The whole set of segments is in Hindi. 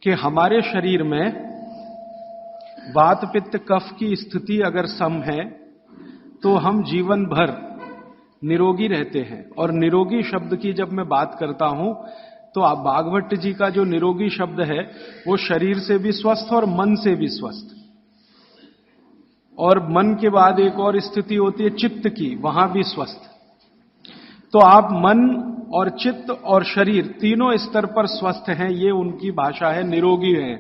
कि हमारे शरीर में वात पित्त कफ की स्थिति अगर सम है तो हम जीवन भर निरोगी रहते हैं। और निरोगी शब्द की जब मैं बात करता हूं तो आप भागवत जी का जो निरोगी शब्द है वो शरीर से भी स्वस्थ और मन से भी स्वस्थ। और मन के बाद एक और स्थिति होती है चित्त की, वहां भी स्वस्थ। तो आप मन और चित्त और शरीर तीनों स्तर पर स्वस्थ हैं, ये उनकी भाषा है, निरोगी हैं।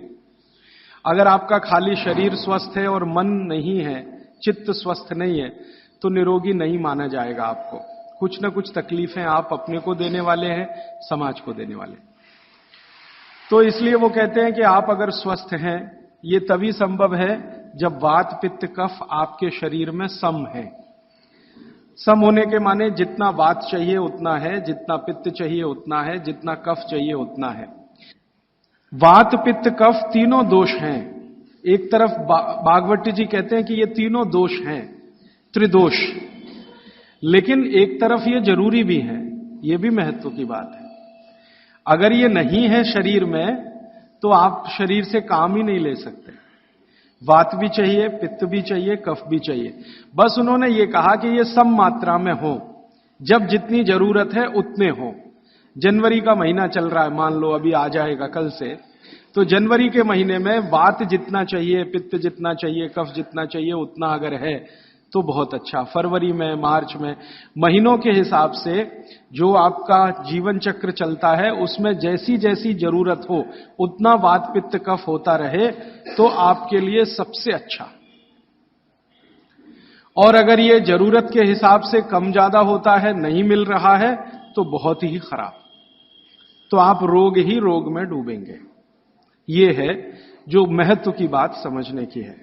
अगर आपका खाली शरीर स्वस्थ है और मन नहीं है, चित्त स्वस्थ नहीं है, तो निरोगी नहीं माना जाएगा आपको। कुछ ना कुछ तकलीफें आप अपने को देने वाले हैं, समाज को देने वाले। तो इसलिए वो कहते हैं कि आप अगर स्वस्थ हैं, ये तभी संभव है जब वात पित्त कफ आपके शरीर में सम है। सम होने के माने जितना वात चाहिए उतना है, जितना पित्त चाहिए उतना है, जितना कफ चाहिए उतना है। वात पित्त कफ तीनों दोष हैं। एक तरफ भागवत जी कहते हैं कि ये तीनों दोष हैं, त्रिदोष। लेकिन एक तरफ ये जरूरी भी है, ये भी महत्व की बात है। अगर ये नहीं है शरीर में तो आप शरीर से काम ही नहीं ले सकते। वात भी चाहिए, पित्त भी चाहिए, कफ भी चाहिए। बस उन्होंने ये कहा कि ये सम मात्रा में हो, जब जितनी जरूरत है उतने हो। जनवरी का महीना चल रहा है, मान लो अभी आ जाएगा कल से, तो जनवरी के महीने में वात जितना चाहिए, पित्त जितना चाहिए, कफ जितना चाहिए उतना अगर है तो बहुत अच्छा। फरवरी में, मार्च में, महीनों के हिसाब से जो आपका जीवन चक्र चलता है उसमें जैसी जैसी जरूरत हो उतना वात पित्त कफ होता रहे तो आपके लिए सबसे अच्छा। और अगर ये जरूरत के हिसाब से कम ज्यादा होता है, नहीं मिल रहा है, तो बहुत ही खराब, तो आप रोग ही रोग में डूबेंगे। ये है जो महत्व की बात समझने की है।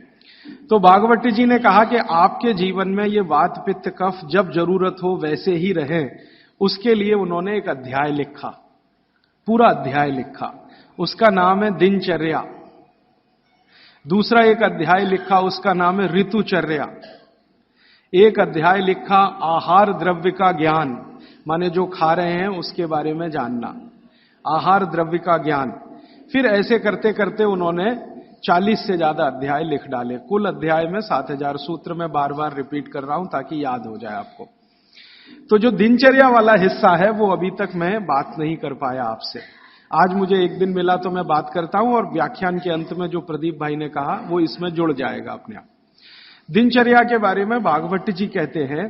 तो भागवत जी ने कहा कि आपके जीवन में ये वात पित्त कफ जब जरूरत हो वैसे ही रहे, उसके लिए उन्होंने एक अध्याय लिखा, पूरा अध्याय लिखा। उसका नाम है दिनचर्या। दूसरा एक अध्याय लिखा, उसका नाम है ऋतुचर्या। एक अध्याय लिखा आहार द्रव्य का ज्ञान, माने जो खा रहे हैं उसके बारे में जानना, आहार द्रव्य का ज्ञान। फिर ऐसे करते करते उन्होंने 40 से ज्यादा अध्याय लिख डाले। कुल अध्याय में 7000 सूत्र में बार बार रिपीट कर रहा हूं ताकि याद हो जाए आपको। तो जो दिनचर्या वाला हिस्सा है वो अभी तक मैं बात नहीं कर पाया आपसे। आज मुझे एक दिन मिला तो मैं बात करता हूं, और व्याख्यान के अंत में जो प्रदीप भाई ने कहा वो इसमें जुड़ जाएगा अपने आप। दिनचर्या के बारे में भागवत जी कहते हैं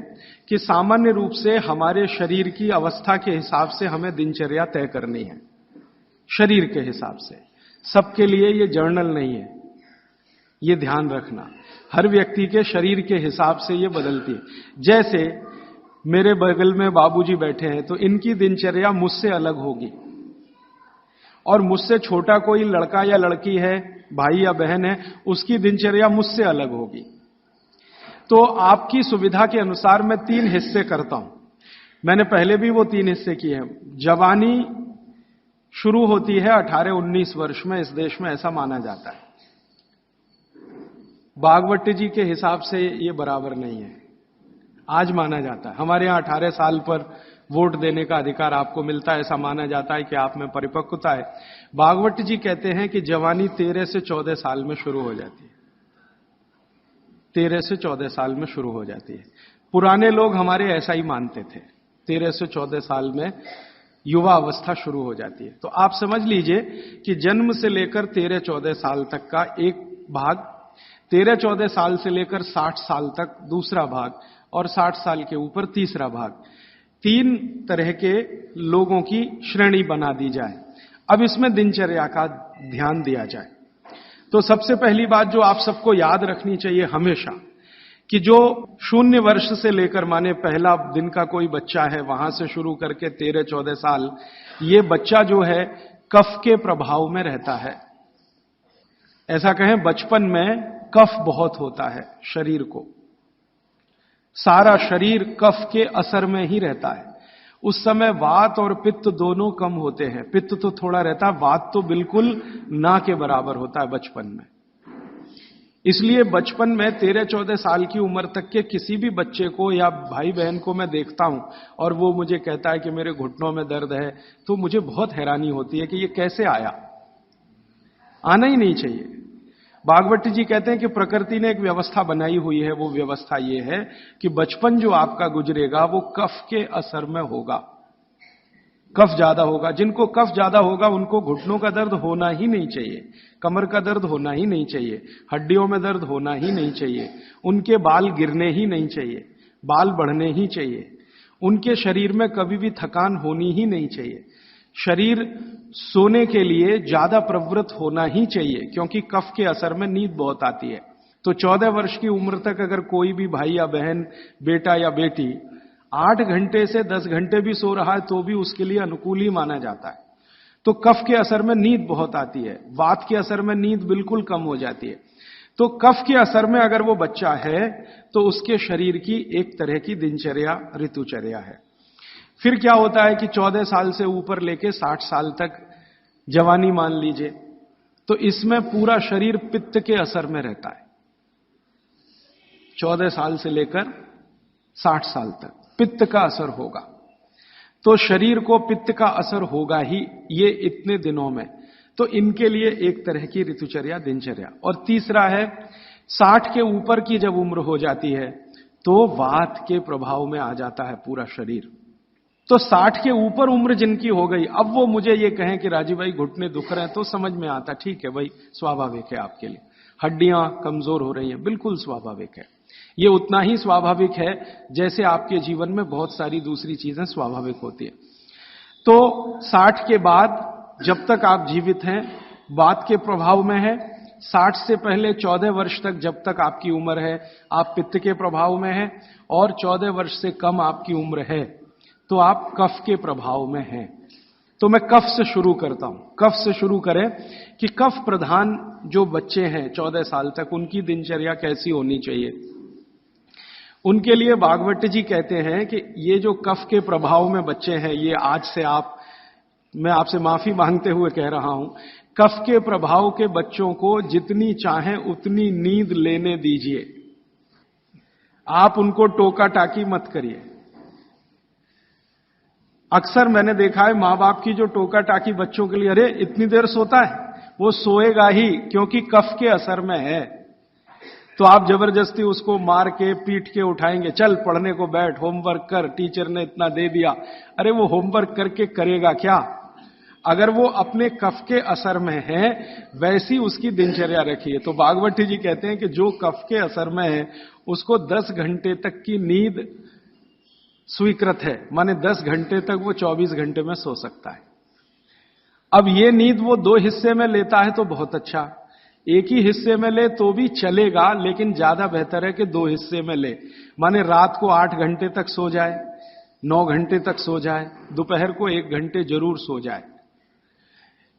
कि सामान्य रूप से हमारे शरीर की अवस्था के हिसाब से हमें दिनचर्या तय करनी है, शरीर के हिसाब से। सबके लिए ये जर्नल नहीं है, ये ध्यान रखना। हर व्यक्ति के शरीर के हिसाब से ये बदलती है। जैसे मेरे बगल में बाबूजी बैठे हैं तो इनकी दिनचर्या मुझसे अलग होगी, और मुझसे छोटा कोई लड़का या लड़की है, भाई या बहन है, उसकी दिनचर्या मुझसे अलग होगी। तो आपकी सुविधा के अनुसार मैं 3 हिस्से करता हूं। मैंने पहले भी वो 3 हिस्से किए हैं। जवानी शुरू होती है 18-19 वर्ष में, इस देश में ऐसा माना जाता है। भागवत जी के हिसाब से ये बराबर नहीं है, आज माना जाता है। हमारे यहां 18 साल पर वोट देने का अधिकार आपको मिलता है, ऐसा माना जाता है कि आप में परिपक्वता है। भागवत जी कहते हैं कि जवानी 13 से 14 साल में शुरू हो जाती है। 13 से 14 साल में शुरू हो जाती है। पुराने लोग हमारे ऐसा ही मानते थे, 13 से 14 साल में युवा अवस्था शुरू हो जाती है। तो आप समझ लीजिए कि जन्म से लेकर 13-14 साल तक का एक भाग, 13-14 साल से लेकर 60 साल तक दूसरा भाग, और 60 साल के ऊपर तीसरा भाग। 3 तरह के लोगों की श्रेणी बना दी जाए। अब इसमें दिनचर्या का ध्यान दिया जाए। तो सबसे पहली बात जो आप सबको याद रखनी चाहिए हमेशा, कि जो 0 वर्ष से लेकर, माने पहला दिन का कोई बच्चा है, वहां से शुरू करके 13-14 साल, ये बच्चा जो है कफ के प्रभाव में रहता है। ऐसा कहें, बचपन में कफ बहुत होता है शरीर को, सारा शरीर कफ के असर में ही रहता है। उस समय वात और पित्त दोनों कम होते हैं। पित्त तो थोड़ा रहता है, वात तो बिल्कुल ना के बराबर होता है बचपन में। इसलिए बचपन में 13-14 साल की उम्र तक के किसी भी बच्चे को या भाई बहन को मैं देखता हूं और वो मुझे कहता है कि मेरे घुटनों में दर्द है, तो मुझे बहुत हैरानी होती है कि ये कैसे आया। आना ही नहीं चाहिए। भागवत जी कहते हैं कि प्रकृति ने एक व्यवस्था बनाई हुई है, वो व्यवस्था ये है कि बचपन जो आपका गुजरेगा वो कफ के असर में होगा। कफ ज्यादा होगा, जिनको कफ ज्यादा होगा उनको घुटनों का दर्द होना ही नहीं चाहिए, कमर का दर्द होना ही नहीं चाहिए, हड्डियों में दर्द होना ही नहीं चाहिए, उनके बाल गिरने ही नहीं चाहिए, बाल बढ़ने ही चाहिए, उनके शरीर में कभी भी थकान होनी ही नहीं चाहिए, शरीर सोने के लिए ज्यादा प्रवृत्त होना ही चाहिए, क्योंकि कफ के असर में नींद बहुत आती है। तो 14 वर्ष की उम्र तक अगर कोई भी भाई या बहन, बेटा या बेटी 8 घंटे से 10 घंटे भी सो रहा है तो भी उसके लिए अनुकूल ही माना जाता है। तो कफ के असर में नींद बहुत आती है, वात के असर में नींद बिल्कुल कम हो जाती है। तो कफ के असर में अगर वो बच्चा है तो उसके शरीर की एक तरह की दिनचर्या, ऋतुचर्या है। फिर क्या होता है कि 14 साल से ऊपर लेके 60 साल तक जवानी मान लीजिए, तो इसमें पूरा शरीर पित्त के असर में रहता है। 14 साल से लेकर 60 साल तक पित्त का असर होगा, तो शरीर को पित्त का असर होगा ही ये इतने दिनों में। तो इनके लिए एक तरह की ऋतुचर्या, दिनचर्या। और तीसरा है 60 के ऊपर की जब उम्र हो जाती है तो वात के प्रभाव में आ जाता है पूरा शरीर। तो 60 के ऊपर उम्र जिनकी हो गई, अब वो मुझे ये कहें कि राजीव भाई घुटने दुख रहे हैं, तो समझ में आता, ठीक है भाई, स्वाभाविक है आपके लिए, हड्डियां कमजोर हो रही हैं, बिल्कुल स्वाभाविक है। ये उतना ही स्वाभाविक है जैसे आपके जीवन में बहुत सारी दूसरी चीजें स्वाभाविक होती है। तो 60 के बाद जब तक आप जीवित हैं वात के प्रभाव में है, 60 से पहले 14 वर्ष तक जब तक आपकी उम्र है आप पित्त के प्रभाव में है, और 14 वर्ष से कम आपकी उम्र है तो आप कफ के प्रभाव में हैं। तो मैं कफ से शुरू करता हूं। कफ से शुरू करें कि कफ प्रधान जो बच्चे हैं 14 साल तक, उनकी दिनचर्या कैसी होनी चाहिए। उनके लिए भागवत जी कहते हैं कि ये जो कफ के प्रभाव में बच्चे हैं, ये आज से मैं आपसे माफी मांगते हुए कह रहा हूं, कफ के प्रभाव के बच्चों को जितनी चाहें उतनी नींद लेने दीजिए। आप उनको टोका टाकी मत करिए। अक्सर मैंने देखा है मां बाप की जो टोका टाकी बच्चों के लिए, अरे इतनी देर सोता है, वो सोएगा ही क्योंकि कफ के असर में है। तो आप जबरदस्ती उसको मार के पीट के उठाएंगे, चल पढ़ने को बैठ, होमवर्क कर, टीचर ने इतना दे दिया। अरे वो होमवर्क करके करेगा क्या? अगर वो अपने कफ के असर में है वैसी उसकी दिनचर्या रखिए। तो भागवत जी कहते हैं कि जो कफ के असर में है उसको 10 घंटे तक की नींद स्वीकृत है, माने 10 घंटे तक वो 24 घंटे में सो सकता है। अब ये नींद वो 2 हिस्से में लेता है तो बहुत अच्छा, एक ही हिस्से में ले तो भी चलेगा, लेकिन ज्यादा बेहतर है कि 2 हिस्से में ले। माने रात को 8 घंटे तक सो जाए, 9 घंटे तक सो जाए, दोपहर को 1 घंटे जरूर सो जाए।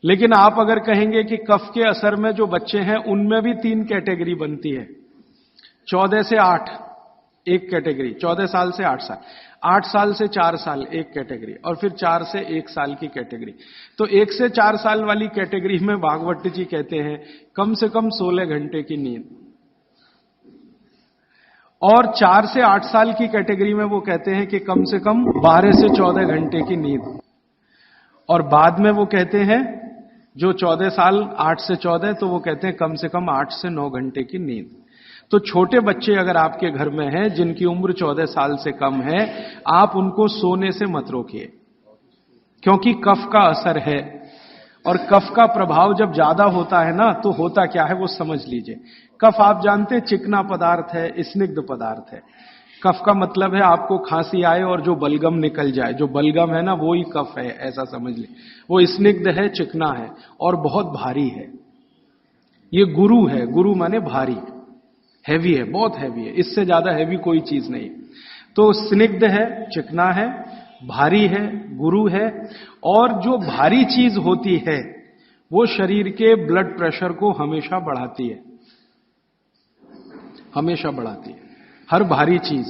लेकिन आप अगर कहेंगे कि कफ के असर में जो बच्चे हैं उनमें भी 3 कैटेगरी बनती है। 14 से 8 एक कैटेगरी, 14 साल से 8 साल, 8 साल से 4 साल एक कैटेगरी, और फिर 4 से 1 साल की कैटेगरी। तो 1 से 4 साल वाली कैटेगरी में भागवत जी कहते हैं कम से कम 16 घंटे की नींद, और 4 से 8 साल की कैटेगरी में वो कहते हैं कि कम से कम 12 से 14 घंटे की नींद, और बाद में वो कहते हैं जो 14 साल 8 से 14 तो वो कहते हैं कम से कम 8 से 9 घंटे की नींद। तो छोटे बच्चे अगर आपके घर में हैं जिनकी उम्र 14 साल से कम है, आप उनको सोने से मत रोकिए, क्योंकि कफ का असर है, और कफ का प्रभाव जब ज्यादा होता है ना तो होता क्या है वो समझ लीजिए। कफ आप जानते हैं चिकना पदार्थ है, स्निग्ध पदार्थ है। कफ का मतलब है आपको खांसी आए और जो बलगम निकल जाए, जो बलगम है ना वो ही कफ है, ऐसा समझ लीजिए। वो स्निग्ध है, चिकना है और बहुत भारी है। ये गुरु है, गुरु माने भारी, हैवी है, बहुत हैवी है, इससे ज्यादा हैवी कोई चीज नहीं। तो स्निग्ध है, चिकना है, भारी है, गुरु है, और जो भारी चीज होती है वो शरीर के ब्लड प्रेशर को हमेशा बढ़ाती है, हमेशा बढ़ाती है। हर भारी चीज,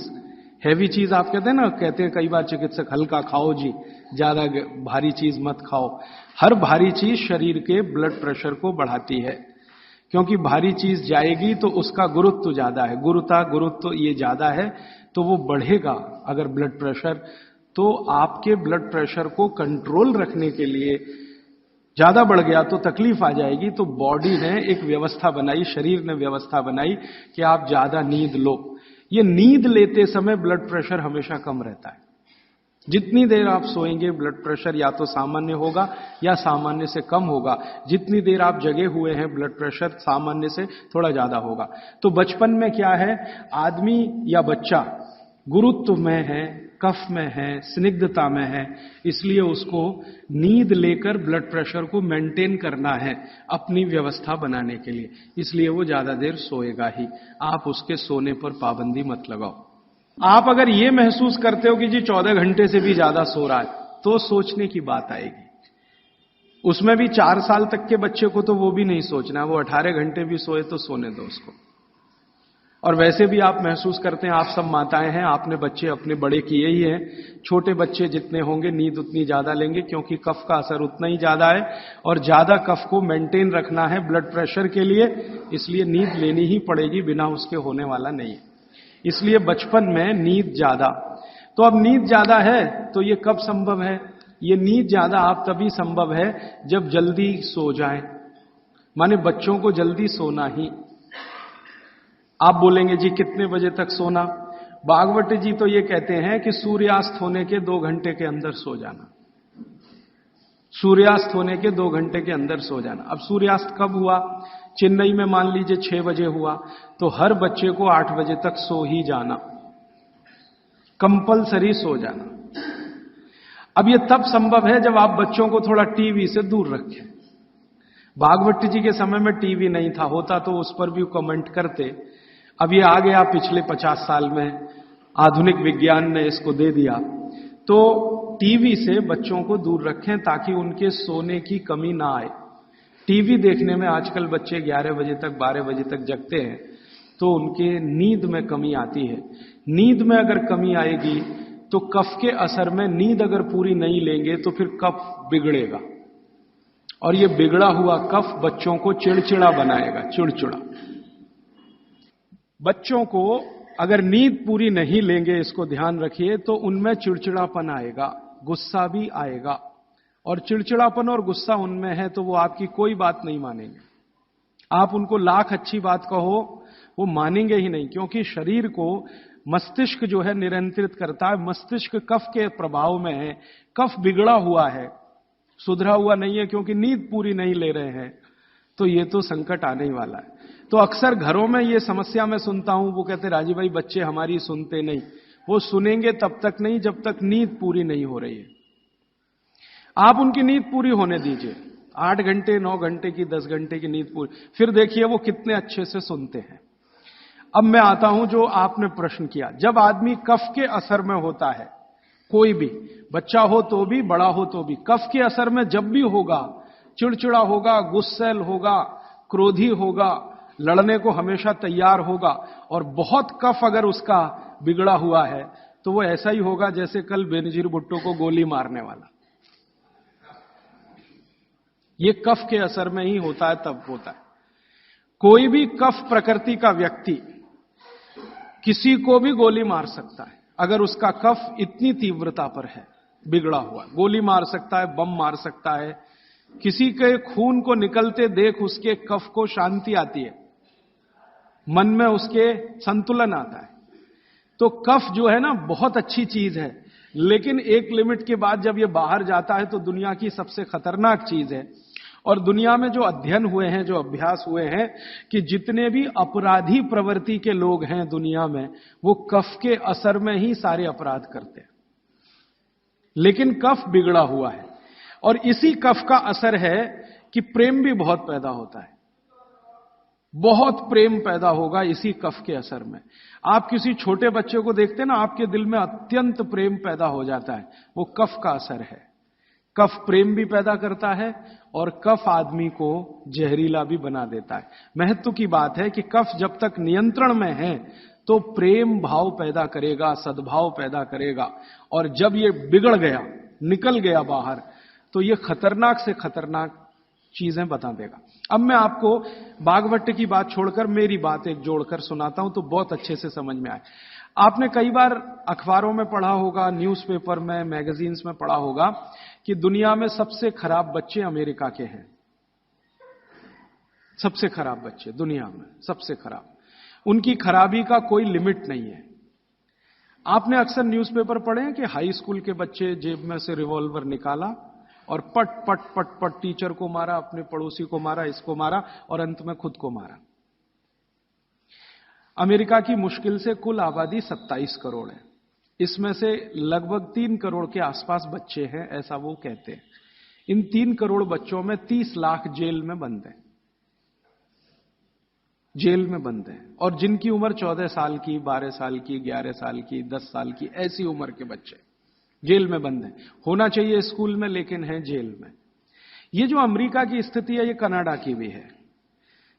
हैवी चीज आप कहते हैं ना, कहते हैं कई बार चिकित्सक हल्का खाओ जी, ज्यादा भारी चीज मत खाओ। हर भारी चीज शरीर के ब्लड प्रेशर को बढ़ाती है, क्योंकि भारी चीज जाएगी तो उसका गुरुत्व ज्यादा है, गुरुत्व ये ज्यादा है तो वो बढ़ेगा। अगर ब्लड प्रेशर, तो आपके ब्लड प्रेशर को कंट्रोल रखने के लिए ज्यादा बढ़ गया तो तकलीफ आ जाएगी। तो बॉडी ने एक व्यवस्था बनाई, शरीर ने व्यवस्था बनाई कि आप ज्यादा नींद लो। ये नींद लेते समय ब्लड प्रेशर हमेशा कम रहता है। जितनी देर आप सोएंगे ब्लड प्रेशर या तो सामान्य होगा या सामान्य से कम होगा। जितनी देर आप जगे हुए हैं ब्लड प्रेशर सामान्य से थोड़ा ज्यादा होगा। तो बचपन में क्या है, आदमी या बच्चा गुरुत्व में है, कफ में है, स्निग्धता में है, इसलिए उसको नींद लेकर ब्लड प्रेशर को मेंटेन करना है अपनी व्यवस्था बनाने के लिए, इसलिए वो ज्यादा देर सोएगा ही। आप उसके सोने पर पाबंदी मत लगाओ। आप अगर ये महसूस करते हो कि जी 14 घंटे से भी ज्यादा सो रहा है, तो सोचने की बात आएगी। उसमें भी 4 साल तक के बच्चे को तो वो भी नहीं सोचना, वो 18 घंटे भी सोए तो सोने दो उसको। और वैसे भी आप महसूस करते हैं, आप सब माताएं हैं, आपने बच्चे अपने बड़े किए ही हैं। छोटे बच्चे जितने होंगे नींद उतनी ज्यादा लेंगे, क्योंकि कफ का असर उतना ही ज्यादा है और ज्यादा कफ को मेंटेन रखना है ब्लड प्रेशर के लिए, इसलिए नींद लेनी ही पड़ेगी, बिना उसके होने वाला नहीं है। इसलिए बचपन में नींद ज्यादा। तो अब नींद ज्यादा है तो ये कब संभव है? ये नींद ज्यादा आप तभी संभव है जब जल्दी सो जाएं, माने बच्चों को जल्दी सोना ही। आप बोलेंगे जी कितने बजे तक सोना? भागवत जी तो ये कहते हैं कि सूर्यास्त होने के 2 घंटे के अंदर सो जाना। सूर्यास्त होने के 2 घंटे के अंदर सो जाना। अब सूर्यास्त कब हुआ? चेन्नई में मान लीजिए 6 बजे हुआ, तो हर बच्चे को 8 बजे तक सो ही जाना, कंपलसरी सो जाना। अब ये तब संभव है जब आप बच्चों को थोड़ा टीवी से दूर रखें। भागवत जी के समय में टीवी नहीं था, होता तो उस पर भी कमेंट करते। अब ये आ गया पिछले 50 साल में, आधुनिक विज्ञान ने इसको दे दिया। तो टीवी से बच्चों को दूर रखें ताकि उनके सोने की कमी ना आए। टीवी देखने में आजकल बच्चे 11 बजे तक 12 बजे तक जगते हैं, तो उनके नींद में कमी आती है। नींद में अगर कमी आएगी तो कफ के असर में नींद अगर पूरी नहीं लेंगे तो फिर कफ बिगड़ेगा, और ये बिगड़ा हुआ कफ बच्चों को चिड़चिड़ा बनाएगा, चिड़चिड़ा। बच्चों को अगर नींद पूरी नहीं लेंगे, इसको ध्यान रखिए, तो उनमें चिड़चिड़ापन आएगा, गुस्सा भी आएगा। और चिड़चिड़ापन और गुस्सा उनमें है तो वो आपकी कोई बात नहीं मानेंगे। आप उनको लाख अच्छी बात कहो, वो मानेंगे ही नहीं, क्योंकि शरीर को मस्तिष्क जो है नियंत्रित करता है। मस्तिष्क कफ के प्रभाव में है, कफ बिगड़ा हुआ है, सुधरा हुआ नहीं है, क्योंकि नींद पूरी नहीं ले रहे हैं। तो ये तो संकट आने ही वाला है। तो अक्सर घरों में ये समस्या मैं सुनता हूं, वो कहते राजीव भाई बच्चे हमारी सुनते नहीं। वो सुनेंगे तब तक नहीं जब तक नींद पूरी नहीं हो रही है। आप उनकी नींद पूरी होने दीजिए, 8 घंटे 9 घंटे की 10 घंटे की नींद पूरी, फिर देखिए वो कितने अच्छे से सुनते हैं। अब मैं आता हूं जो आपने प्रश्न किया, जब आदमी कफ के असर में होता है, कोई भी बच्चा हो तो भी, बड़ा हो तो भी, कफ के असर में जब भी होगा, चिड़चिड़ा होगा, गुस्सैल होगा, क्रोधी होगा, लड़ने को हमेशा तैयार होगा, और बहुत कफ अगर उसका बिगड़ा हुआ है तो वो ऐसा ही होगा जैसे कल बेनजीर भुट्टो को गोली मारने वाला। ये कफ के असर में ही होता है, तब होता है। कोई भी कफ प्रकृति का व्यक्ति किसी को भी गोली मार सकता है अगर उसका कफ इतनी तीव्रता पर है, बिगड़ा हुआ। गोली मार सकता है, बम मार सकता है। किसी के खून को निकलते देख उसके कफ को शांति आती है, मन में उसके संतुलन आता है। तो कफ जो है ना बहुत अच्छी चीज है, लेकिन एक लिमिट के बाद जब ये बाहर जाता है तो दुनिया की सबसे खतरनाक चीज है। और दुनिया में जो अध्ययन हुए हैं, जो अभ्यास हुए हैं, कि जितने भी अपराधी प्रवृत्ति के लोग हैं दुनिया में, वो कफ के असर में ही सारे अपराध करते हैं। लेकिन कफ बिगड़ा हुआ है, और इसी कफ का असर है कि प्रेम भी बहुत पैदा होता है। बहुत प्रेम पैदा होगा इसी कफ के असर में। आप किसी छोटे बच्चे को देखते हैं ना, आपके दिल में अत्यंत प्रेम पैदा हो जाता है, वो कफ का असर है। कफ प्रेम भी पैदा करता है और कफ आदमी को जहरीला भी बना देता है। महत्व की बात है कि कफ जब तक नियंत्रण में है तो प्रेम भाव पैदा करेगा, सद्भाव पैदा करेगा, और जब ये बिगड़ गया, निकल गया बाहर, तो ये खतरनाक से खतरनाक चीजें बता देगा। अब मैं आपको बागवट की बात छोड़कर मेरी बात एक जोड़कर सुनाता हूं तो बहुत अच्छे से समझ में आए। आपने कई बार अखबारों में पढ़ा होगा, न्यूज़पेपर में, मैगजीन्स में पढ़ा होगा कि दुनिया में सबसे खराब बच्चे अमेरिका के हैं। सबसे खराब बच्चे दुनिया में, सबसे खराब। उनकी खराबी का कोई लिमिट नहीं है। आपने अक्सर न्यूज़पेपर पढ़े हैं कि हाई स्कूल के बच्चे जेब में से रिवॉल्वर निकाला और पट पट पट पट टीचर को मारा, अपने पड़ोसी को मारा, इसको मारा और अंत में खुद को मारा। अमेरिका की मुश्किल से कुल आबादी 27 करोड़ है। इसमें से लगभग 3 करोड़ के आसपास बच्चे हैं, ऐसा वो कहते हैं। इन 3 करोड़ बच्चों में 30 लाख जेल में बंद हैं, जेल में बंद हैं। और जिनकी उम्र 14 साल की, 12 साल की, 11 साल की, 10 साल की, ऐसी उम्र के बच्चे जेल में बंद हैं। होना चाहिए स्कूल में, लेकिन हैं जेल में। ये जो अमेरिका की स्थिति है, ये कनाडा की भी है,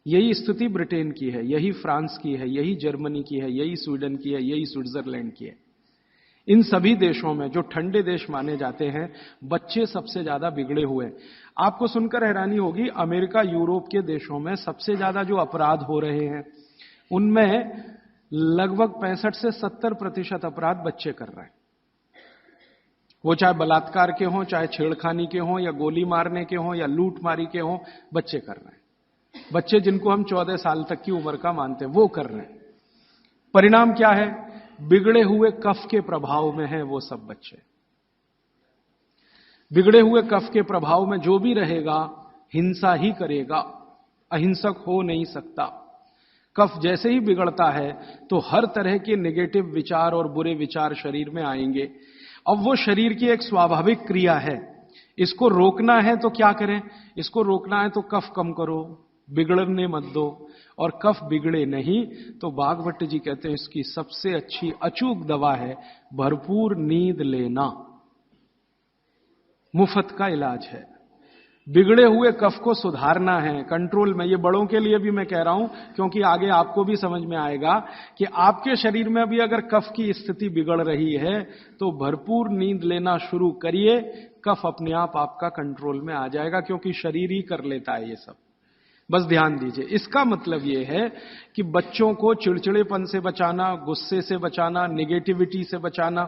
यही स्थिति ब्रिटेन की है, यही फ्रांस की है, यही जर्मनी की है, यही स्वीडन की है, यही स्विट्जरलैंड की है। इन सभी देशों में, जो ठंडे देश माने जाते हैं, बच्चे सबसे ज्यादा बिगड़े हुए हैं। आपको सुनकर हैरानी होगी, अमेरिका, यूरोप के देशों में सबसे ज्यादा जो अपराध हो रहे हैं, उनमें लगभग 65 से 70% अपराध बच्चे कर रहे हैं। वो चाहे बलात्कार के हों, चाहे छेड़खानी के हों, या गोली मारने के हों, या लूटमारी के हों, बच्चे कर रहे हैं। बच्चे जिनको हम 14 साल तक की उम्र का मानते हैं, वो कर रहे हैं। परिणाम क्या है? बिगड़े हुए कफ के प्रभाव में है वो सब बच्चे। बिगड़े हुए कफ के प्रभाव में जो भी रहेगा, हिंसा ही करेगा, अहिंसक हो नहीं सकता। कफ जैसे ही बिगड़ता है तो हर तरह के नेगेटिव विचार और बुरे विचार शरीर में आएंगे। अब वो शरीर की एक स्वाभाविक क्रिया है। इसको रोकना है तो क्या करें? इसको रोकना है तो कफ कम करो, बिगड़ने मत दो। और कफ बिगड़े नहीं तो बागवट जी कहते हैं इसकी सबसे अच्छी अचूक दवा है भरपूर नींद लेना। मुफ्त का इलाज है। बिगड़े हुए कफ को सुधारना है, कंट्रोल में। ये बड़ों के लिए भी मैं कह रहा हूं, क्योंकि आगे आपको भी समझ में आएगा कि आपके शरीर में भी अगर कफ की स्थिति बिगड़ रही है तो भरपूर नींद लेना शुरू करिए, कफ अपने आप आपका कंट्रोल में आ जाएगा, क्योंकि शरीर ही कर लेता है ये सब। बस ध्यान दीजिए। इसका मतलब यह है कि बच्चों को चिड़चिड़ेपन से बचाना, गुस्से से बचाना, नेगेटिविटी से बचाना,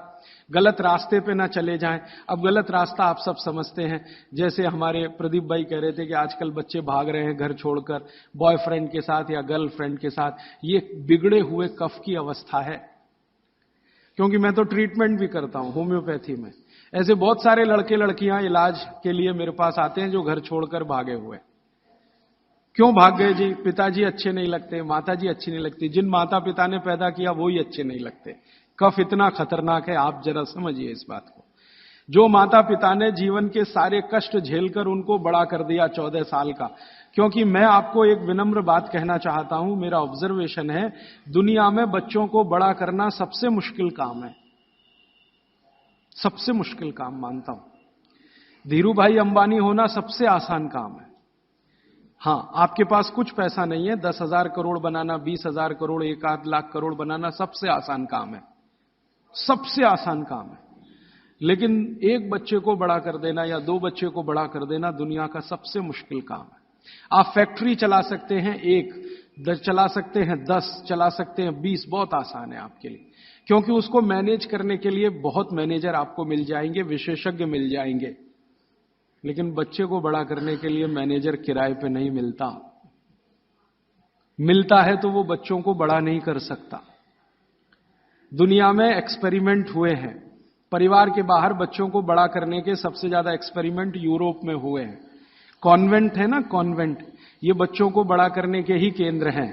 गलत रास्ते पे ना चले जाएं। अब गलत रास्ता आप सब समझते हैं, जैसे हमारे प्रदीप भाई कह रहे थे कि आजकल बच्चे भाग रहे हैं घर छोड़कर बॉयफ्रेंड के साथ या गर्लफ्रेंड के साथ। ये बिगड़े हुए कफ की अवस्था है। क्योंकि मैं तो ट्रीटमेंट भी करता हूं होम्योपैथी में। ऐसे बहुत सारे लड़के लड़कियां इलाज के लिए मेरे पास आते हैं जो घर छोड़कर भागे हुए। क्यों भाग गए जी? पिताजी अच्छे नहीं लगते, माताजी अच्छी नहीं लगती। जिन माता पिता ने पैदा किया वो ही अच्छे नहीं लगते। कफ इतना खतरनाक है, आप जरा समझिए इस बात को। जो माता पिता ने जीवन के सारे कष्ट झेलकर उनको बड़ा कर दिया 14 साल का। क्योंकि मैं आपको एक विनम्र बात कहना चाहता हूं, मेरा ऑब्जर्वेशन है, दुनिया में बच्चों को बड़ा करना सबसे मुश्किल काम है, सबसे मुश्किल काम मानता हूं। धीरू भाई अंबानी होना सबसे आसान काम है। हां, आपके पास कुछ पैसा नहीं है, 10,000 करोड़ बनाना, 20,000 करोड़, 1 लाख करोड़ बनाना सबसे आसान काम है, सबसे आसान काम है। लेकिन एक बच्चे को बड़ा कर देना या 2 बच्चे को बड़ा कर देना दुनिया का सबसे मुश्किल काम है। आप फैक्ट्री चला सकते हैं 1, चला सकते हैं 10, चला सकते हैं 20, बहुत आसान है आपके लिए, क्योंकि उसको मैनेज करने के लिए बहुत मैनेजर आपको मिल जाएंगे, विशेषज्ञ मिल जाएंगे। लेकिन बच्चे को बड़ा करने के लिए मैनेजर किराए पे नहीं मिलता। मिलता है तो वो बच्चों को बड़ा नहीं कर सकता। दुनिया में एक्सपेरिमेंट हुए हैं, परिवार के बाहर बच्चों को बड़ा करने के सबसे ज्यादा एक्सपेरिमेंट यूरोप में हुए हैं। कॉन्वेंट है ना, कॉन्वेंट, ये बच्चों को बड़ा करने के ही केंद्र हैं।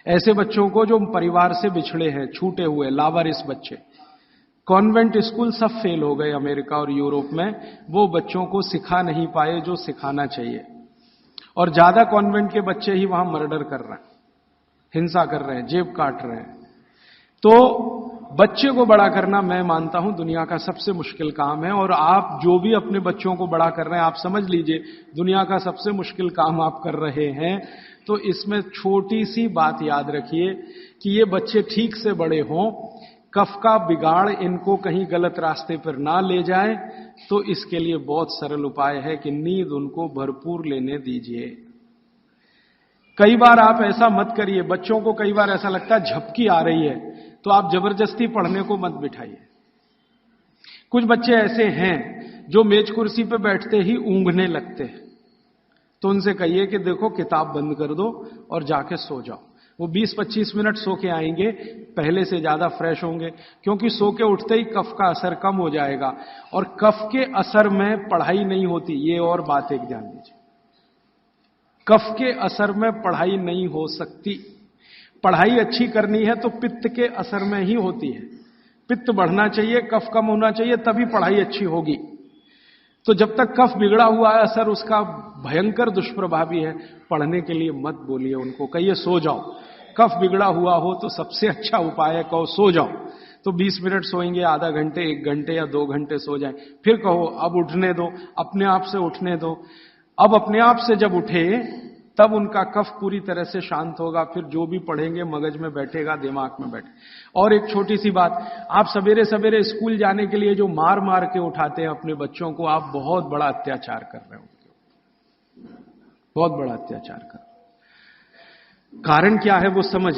ऐसे बच्चों को जो परिवार से बिछड़े हैं, छूटे हुए, लावारिस बच्चे। कॉन्वेंट स्कूल सब फेल हो गए अमेरिका और यूरोप में। वो बच्चों को सिखा नहीं पाए जो सिखाना चाहिए। और ज्यादा कॉन्वेंट के बच्चे ही वहां मर्डर कर रहे हैं, हिंसा कर रहे हैं, जेब काट रहे हैं। तो बच्चे को बड़ा करना मैं मानता हूं दुनिया का सबसे मुश्किल काम है। और आप जो भी अपने बच्चों को बड़ा कर रहे हैं, आप समझ लीजिए दुनिया का सबसे मुश्किल काम आप कर रहे हैं। तो इसमें छोटी सी बात याद रखिए कि ये बच्चे ठीक से बड़े हों, कफ का बिगाड़ इनको कहीं गलत रास्ते पर ना ले जाए, तो इसके लिए बहुत सरल उपाय है कि नींद उनको भरपूर लेने दीजिए। कई बार आप ऐसा मत करिए, बच्चों को कई बार ऐसा लगता है झपकी आ रही है, तो आप जबरदस्ती पढ़ने को मत बिठाइए। कुछ बच्चे ऐसे हैं जो मेज कुर्सी पे बैठते ही ऊँघने लगते हैं, तो उनसे कहिए कि देखो किताब बंद कर दो और जाके सो जाओ। वो 20-25 मिनट सो के आएंगे, पहले से ज्यादा फ्रेश होंगे, क्योंकि सो के उठते ही कफ का असर कम हो जाएगा, और कफ के असर में पढ़ाई नहीं होती, ये और बात एक ध्यान दीजिए। कफ के असर में पढ़ाई नहीं हो सकती। पढ़ाई अच्छी करनी है तो पित्त के असर में ही होती है। पित्त बढ़ना चाहिए, कफ कम होना चाहिए, तभी पढ़ाई अच्छी होगी। तो जब तक कफ बिगड़ा हुआ है, असर उसका भयंकर दुष्प्रभावी है, पढ़ने के लिए मत बोलिए उनको, कहिए सो जाओ। कफ बिगड़ा हुआ हो तो सबसे अच्छा उपाय है कहो सो जाओ। तो 20 मिनट सोएंगे, आधा घंटे, 1 घंटे या 2 घंटे सो जाएं, फिर कहो अब उठने दो, अपने आप से उठने दो। अब अपने आप से जब उठे तब उनका कफ पूरी तरह से शांत होगा, फिर जो भी पढ़ेंगे मगज में बैठेगा, दिमाग में बैठे। और एक छोटी सी बात, आप सवेरे सवेरे स्कूल जाने के लिए जो मार मार के उठाते हैं अपने बच्चों को, आप बहुत बड़ा अत्याचार कर रहे हो, बहुत बड़ा अत्याचार कर रहे हो। कारण क्या है वो समझ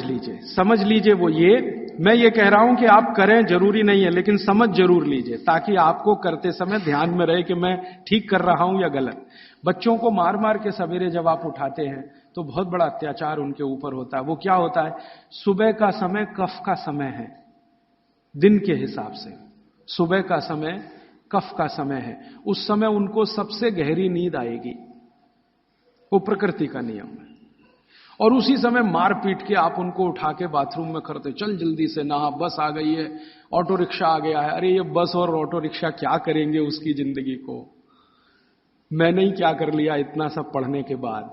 लीजिए। वो ये, मैं ये कह रहा हूं कि आप करें जरूरी नहीं है, लेकिन समझ जरूर लीजिए, ताकि आपको करते समय ध्यान में रहे कि मैं ठीक कर रहा हूं या गलत। बच्चों को मार मार के सवेरे जब आप उठाते हैं तो बहुत बड़ा अत्याचार उनके ऊपर होता है। वो क्या होता है, सुबह का समय कफ का समय है, दिन के हिसाब से सुबह का समय कफ का समय है। उस समय उनको सबसे गहरी नींद आएगी, वो प्रकृति का नियम है। और उसी समय मार पीट के आप उनको उठा के बाथरूम में करते, चल जल्दी से नहा, बस आ गई है, ऑटो रिक्शा आ गया है। अरे ये बस और ऑटो रिक्शा क्या करेंगे उसकी जिंदगी को, मैंने ही क्या कर लिया इतना सब पढ़ने के बाद।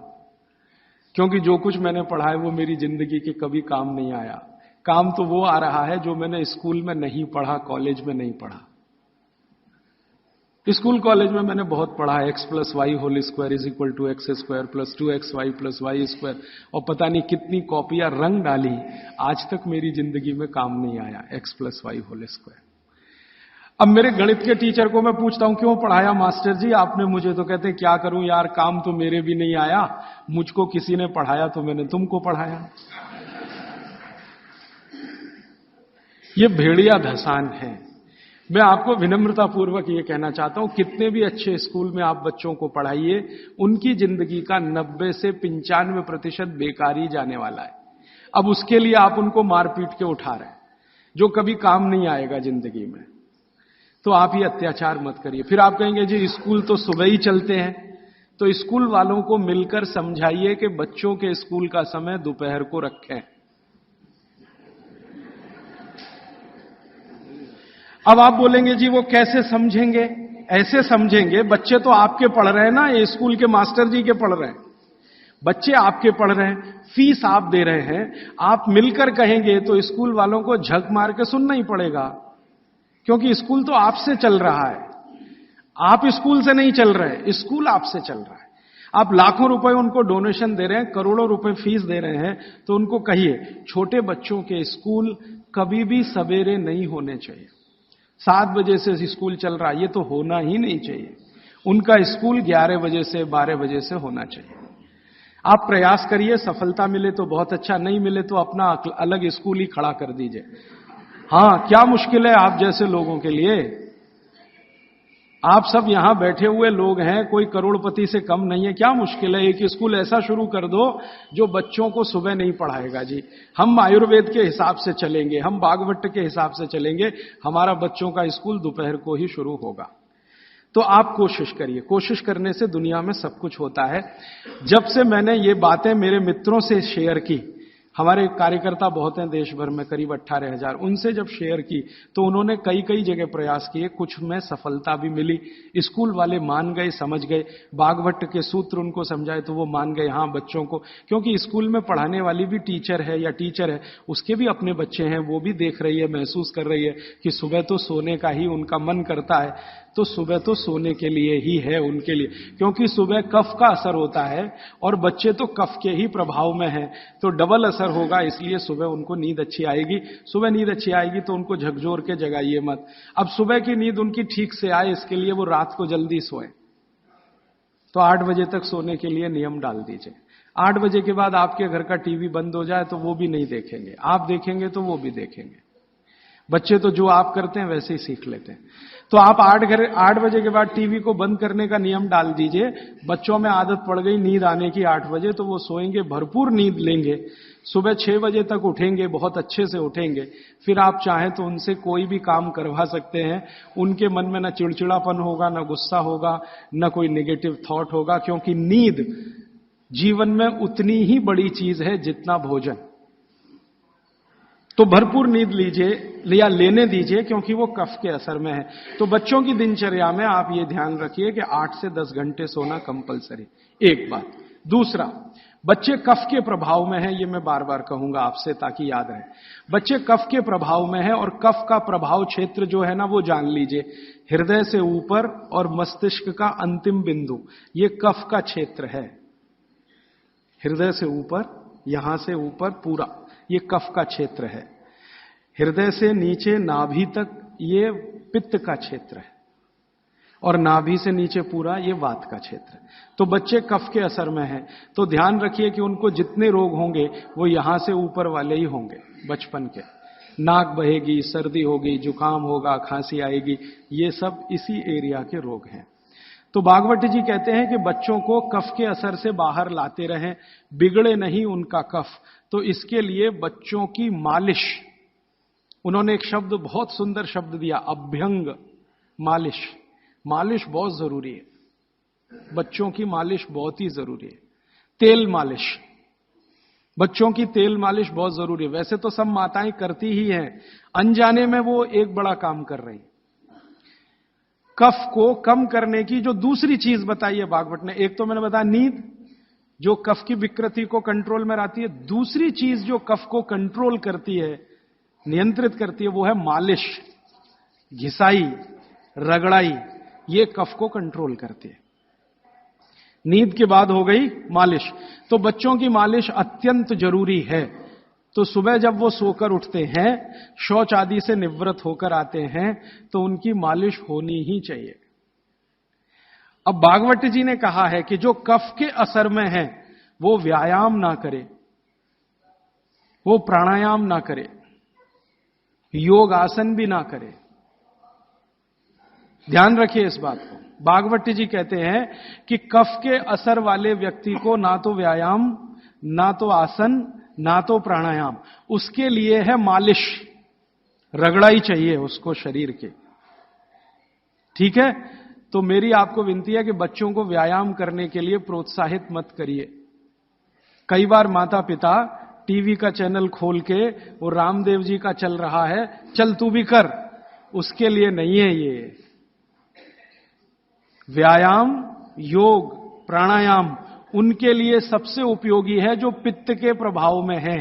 क्योंकि जो कुछ मैंने पढ़ा है वो मेरी जिंदगी के कभी काम नहीं आया। काम तो वो आ रहा है जो मैंने स्कूल में नहीं पढ़ा, कॉलेज में नहीं पढ़ा। स्कूल कॉलेज में मैंने बहुत पढ़ा, x + y² = x² + 2xy + y², और पता नहीं कितनी कॉपियां रंग डाली, आज तक मेरी जिंदगी में काम नहीं आया x + y²। अब मेरे गणित के टीचर को मैं पूछता हूं क्यों पढ़ाया मास्टर जी आपने मुझे, तो कहते क्या करूं यार, काम तो मेरे भी नहीं आया, मुझको किसी ने पढ़ाया तो मैंने तुमको पढ़ाया। ये भेड़िया धसान है। मैं आपको विनम्रतापूर्वक ये कहना चाहता हूं, कितने भी अच्छे स्कूल में आप बच्चों को पढ़ाइए, उनकी जिंदगी का 90 से 95% बेकार ही जाने वाला है। अब उसके लिए आप उनको मार पीट के उठा रहे हैं, जो कभी काम नहीं आएगा जिंदगी में। तो आप ये अत्याचार मत करिए। फिर आप कहेंगे जी स्कूल तो सुबह ही चलते हैं, तो स्कूल वालों को मिलकर समझाइए कि बच्चों के स्कूल का समय दोपहर को रखें। अब आप बोलेंगे जी वो कैसे समझेंगे, ऐसे समझेंगे, बच्चे तो आपके पढ़ रहे हैं ना, ये स्कूल के मास्टर जी के पढ़ रहे हैं, बच्चे आपके पढ़ रहे हैं, फीस आप दे रहे हैं। आप मिलकर कहेंगे तो स्कूल वालों को झक मार के सुनना ही पड़ेगा, क्योंकि स्कूल तो आपसे चल रहा है, आप स्कूल से नहीं चल रहे, स्कूल आपसे चल रहा है। आप लाखों रुपए उनको डोनेशन दे रहे हैं, करोड़ों रुपए फीस दे रहे हैं, तो उनको कहिए छोटे बच्चों के स्कूल कभी भी सवेरे नहीं होने चाहिए। 7 बजे से स्कूल चल रहा है, ये तो होना ही नहीं चाहिए। उनका स्कूल 11 बजे से 12 बजे से होना चाहिए। आप प्रयास करिए, सफलता मिले तो बहुत अच्छा, नहीं मिले तो अपना अलग स्कूल ही खड़ा कर दीजिए। हां, क्या मुश्किल है आप जैसे लोगों के लिए, आप सब यहां बैठे हुए लोग हैं, कोई करोड़पति से कम नहीं है, क्या मुश्किल है। एक स्कूल ऐसा शुरू कर दो जो बच्चों को सुबह नहीं पढ़ाएगा जी। हम आयुर्वेद के हिसाब से चलेंगे, हम बागवट के हिसाब से चलेंगे, हमारा बच्चों का स्कूल दोपहर को ही शुरू होगा। तो आप कोशिश करिए, कोशिश करने से दुनिया में सब कुछ होता है। जब से मैंने ये बातें मेरे मित्रों से शेयर की, हमारे कार्यकर्ता बहुत हैं देश भर में, करीब 18,000, उनसे जब शेयर की तो उन्होंने कई कई जगह प्रयास किए, कुछ में सफलता भी मिली। स्कूल वाले मान गए, समझ गए, बागवट के सूत्र उनको समझाए तो वो मान गए। हाँ, बच्चों को, क्योंकि स्कूल में पढ़ाने वाली भी टीचर है या टीचर है, उसके भी अपने बच्चे हैं, वो भी देख रही है, महसूस कर रही है कि सुबह तो सोने का ही उनका मन करता है, तो सुबह तो सोने के लिए ही है उनके लिए, क्योंकि सुबह कफ का असर होता है और बच्चे तो कफ के ही प्रभाव में हैं, तो डबल असर होगा, इसलिए सुबह उनको नींद अच्छी आएगी। सुबह नींद अच्छी आएगी तो उनको झकझोर के जगाइए मत। अब सुबह की नींद उनकी ठीक से आए, इसके लिए वो रात को जल्दी सोए, तो 8 बजे तक सोने के लिए नियम डाल दीजिए। 8 बजे के बाद आपके घर का टीवी बंद हो जाए तो वो भी नहीं देखेंगे, आप देखेंगे तो वो भी देखेंगे। बच्चे तो जो आप करते हैं वैसे ही सीख लेते हैं। तो आप 8 बजे के बाद टीवी को बंद करने का नियम डाल दीजिए। बच्चों में आदत पड़ गई नींद आने की 8 बजे, तो वो सोएंगे, भरपूर नींद लेंगे, सुबह 6 बजे तक उठेंगे, बहुत अच्छे से उठेंगे। फिर आप चाहें तो उनसे कोई भी काम करवा सकते हैं, उनके मन में न चिड़चिड़ापन होगा, न गुस्सा होगा, न कोई नेगेटिव थॉट होगा, क्योंकि नींद जीवन में उतनी ही बड़ी चीज है जितना भोजन। तो भरपूर नींद लीजिए या लेने दीजिए, क्योंकि वो कफ के असर में है। तो बच्चों की दिनचर्या में आप ये ध्यान रखिए कि 8 से 10 घंटे सोना कंपलसरी, एक बात। दूसरा, बच्चे कफ के प्रभाव में है, ये मैं बार बार कहूंगा आपसे ताकि याद रहे। बच्चे कफ के प्रभाव में है, और कफ का प्रभाव क्षेत्र जो है ना, वो जान लीजिए, हृदय से ऊपर और मस्तिष्क का अंतिम बिंदु, ये कफ का क्षेत्र है। हृदय से ऊपर, यहां से ऊपर पूरा ये कफ का क्षेत्र है। हृदय से नीचे नाभि तक ये पित्त का क्षेत्र है, और नाभि से नीचे पूरा ये वात का क्षेत्र है। तो बच्चे कफ के असर में हैं, तो ध्यान रखिए कि उनको जितने रोग होंगे वो यहां से ऊपर वाले ही होंगे बचपन के। नाक बहेगी, सर्दी होगी, जुकाम होगा, खांसी आएगी, ये सब इसी एरिया के रोग हैं। तो भागवत जी कहते हैं कि बच्चों को कफ के असर से बाहर लाते रहें, बिगड़े नहीं उनका कफ। तो इसके लिए बच्चों की मालिश, उन्होंने एक शब्द, बहुत सुंदर शब्द दिया, अभ्यंग मालिश। मालिश बहुत जरूरी है, बच्चों की मालिश बहुत ही जरूरी है। तेल मालिश, बच्चों की तेल मालिश बहुत जरूरी है। वैसे तो सब माताएं करती ही हैं, अनजाने में वो एक बड़ा काम कर रही। कफ को कम करने की जो दूसरी चीज बताई है भागवत ने, एक तो मैंने बताया नींद, जो कफ की विकृति को कंट्रोल में लाती है। दूसरी चीज जो कफ को कंट्रोल करती है, नियंत्रित करती है, वो है मालिश, घिसाई, रगड़ाई, ये कफ को कंट्रोल करती है। नींद के बाद हो गई मालिश, तो बच्चों की मालिश अत्यंत जरूरी है। तो सुबह जब वो सोकर उठते हैं, शौच आदि से निवृत्त होकर आते हैं, तो उनकी मालिश होनी ही चाहिए। अब भागवत जी ने कहा है कि जो कफ के असर में है वो व्यायाम ना करे, वो प्राणायाम ना करे, योग आसन भी ना करे। ध्यान रखिए इस बात को। भागवत जी कहते हैं कि कफ के असर वाले व्यक्ति को ना तो व्यायाम, ना तो आसन, ना तो प्राणायाम, उसके लिए है मालिश, रगड़ाई चाहिए उसको शरीर के। ठीक है, तो मेरी आपको विनती है कि बच्चों को व्यायाम करने के लिए प्रोत्साहित मत करिए। कई बार माता पिता टीवी का चैनल खोल के वो रामदेव जी का चल रहा है, चल तू भी कर, उसके लिए नहीं है ये। व्यायाम, योग, प्राणायाम उनके लिए सबसे उपयोगी है जो पित्त के प्रभाव में है।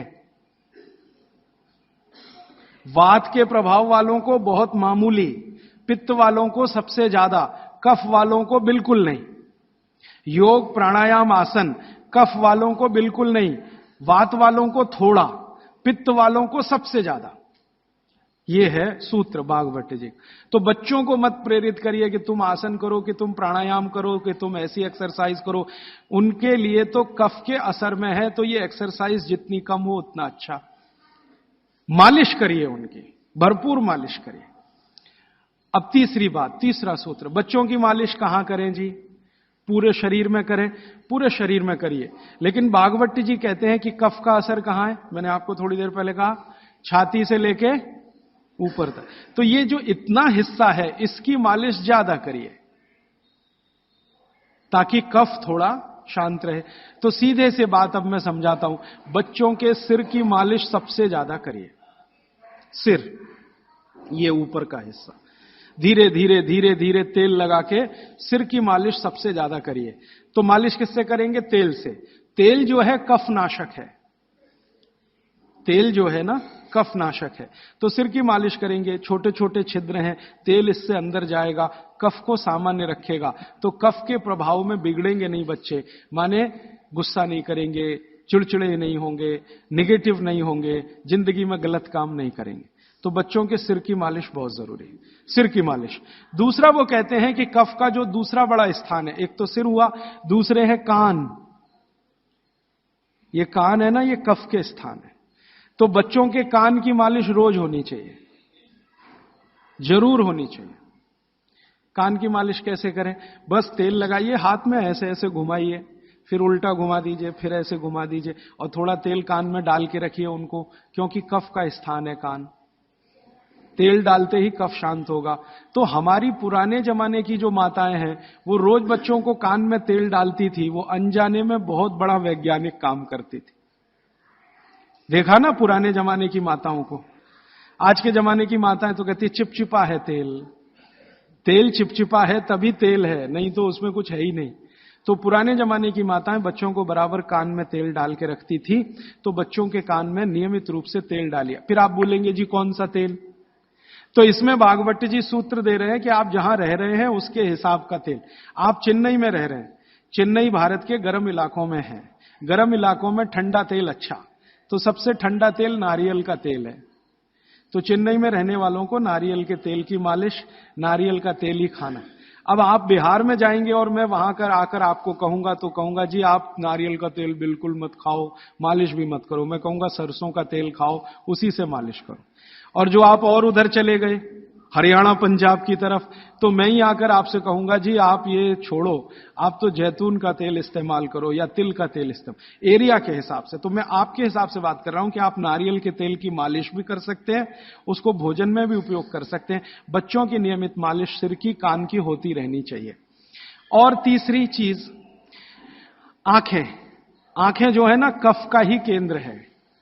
वात के प्रभाव वालों को बहुत मामूली, पित्त वालों को सबसे ज्यादा, कफ वालों को बिल्कुल नहीं। योग, प्राणायाम, आसन कफ वालों को बिल्कुल नहीं, वात वालों को थोड़ा, पित्त वालों को सबसे ज्यादा। ये है सूत्र भागवत जी। तो बच्चों को मत प्रेरित करिए कि तुम आसन करो, कि तुम प्राणायाम करो, कि तुम ऐसी एक्सरसाइज करो। उनके लिए तो कफ के असर में है, तो ये एक्सरसाइज जितनी कम हो उतना अच्छा। मालिश करिए उनकी, भरपूर मालिश करिए। अब तीसरी बात, तीसरा सूत्र, बच्चों की मालिश कहां करें जी? पूरे शरीर में करें, पूरे शरीर में करिए। लेकिन भागवत जी कहते हैं कि कफ का असर कहां है? मैंने आपको थोड़ी देर पहले कहा, छाती से लेके ऊपर तक। तो ये जो इतना हिस्सा है, इसकी मालिश ज्यादा करिए ताकि कफ थोड़ा शांत रहे। तो सीधे से बात अब मैं समझाता हूं, बच्चों के सिर की मालिश सबसे ज्यादा करिए। सिर, ये ऊपर का हिस्सा, धीरे धीरे धीरे धीरे तेल लगा के सिर की मालिश सबसे ज्यादा करिए। तो मालिश किससे करेंगे? तेल से। तेल जो है कफ नाशक है। तेल जो है ना कफ नाशक है। तो सिर की मालिश करेंगे, छोटे छोटे छिद्र हैं, तेल इससे अंदर जाएगा, कफ को सामान्य रखेगा, तो कफ के प्रभाव में बिगड़ेंगे नहीं बच्चे, माने गुस्सा नहीं करेंगे, चिड़चिड़े नहीं होंगे, निगेटिव नहीं होंगे, जिंदगी में गलत काम नहीं करेंगे। तो बच्चों के सिर की मालिश बहुत जरूरी है, सिर की मालिश। दूसरा वो कहते हैं कि कफ का जो दूसरा बड़ा स्थान है, एक तो सिर हुआ, दूसरे है कान। ये कान है ना, ये कफ के स्थान है। तो बच्चों के कान की मालिश रोज होनी चाहिए, जरूर होनी चाहिए। कान की मालिश कैसे करें? बस तेल लगाइए, हाथ में ऐसे ऐसे घुमाइए, फिर उल्टा घुमा दीजिए, फिर ऐसे घुमा दीजिए, और थोड़ा तेल कान में डाल के रखिए उनको, क्योंकि कफ का स्थान है कान। तेल डालते ही कफ शांत होगा। तो हमारी पुराने जमाने की जो माताएं हैं, वो रोज बच्चों को कान में तेल डालती थी, वो अनजाने में बहुत बड़ा वैज्ञानिक काम करती थी। देखा ना पुराने जमाने की माताओं को। आज के जमाने की माताएं तो कहती चिपचिपा है तेल, तेल चिपचिपा है तभी तेल है, नहीं तो उसमें कुछ है ही नहीं। तो पुराने जमाने की माताएं बच्चों को बराबर कान में तेल डाल के रखती थी। तो बच्चों के कान में नियमित रूप से तेल डालिए। फिर आप बोलेंगे जी कौन सा तेल? तो इसमें भागवत जी सूत्र दे रहे हैं कि आप जहां रह रहे हैं उसके हिसाब का तेल। आप चेन्नई में रह रहे हैं, चेन्नई भारत के गर्म इलाकों में है, गर्म इलाकों में ठंडा तेल अच्छा, तो सबसे ठंडा तेल नारियल का तेल है। तो चेन्नई में रहने वालों को नारियल के तेल की मालिश, नारियल का तेल ही खाना। अब आप बिहार में जाएंगे और मैं वहां कर आकर आपको कहूंगा, तो कहूंगा जी आप नारियल का तेल बिल्कुल मत खाओ, मालिश भी मत करो। मैं कहूंगा सरसों का तेल खाओ, उसी से मालिश करो। और जो आप और उधर चले गए हरियाणा पंजाब की तरफ, तो मैं ही आकर आपसे कहूंगा जी आप ये छोड़ो, आप तो जैतून का तेल इस्तेमाल करो या तिल का तेल इस्तेमाल, एरिया के हिसाब से। तो मैं आपके हिसाब से बात कर रहा हूं कि आप नारियल के तेल की मालिश भी कर सकते हैं, उसको भोजन में भी उपयोग कर सकते हैं। बच्चों की नियमित मालिश सिर की, कान की होती रहनी चाहिए। और तीसरी चीज, आंखें। आंखें जो है ना, कफ का ही केंद्र है।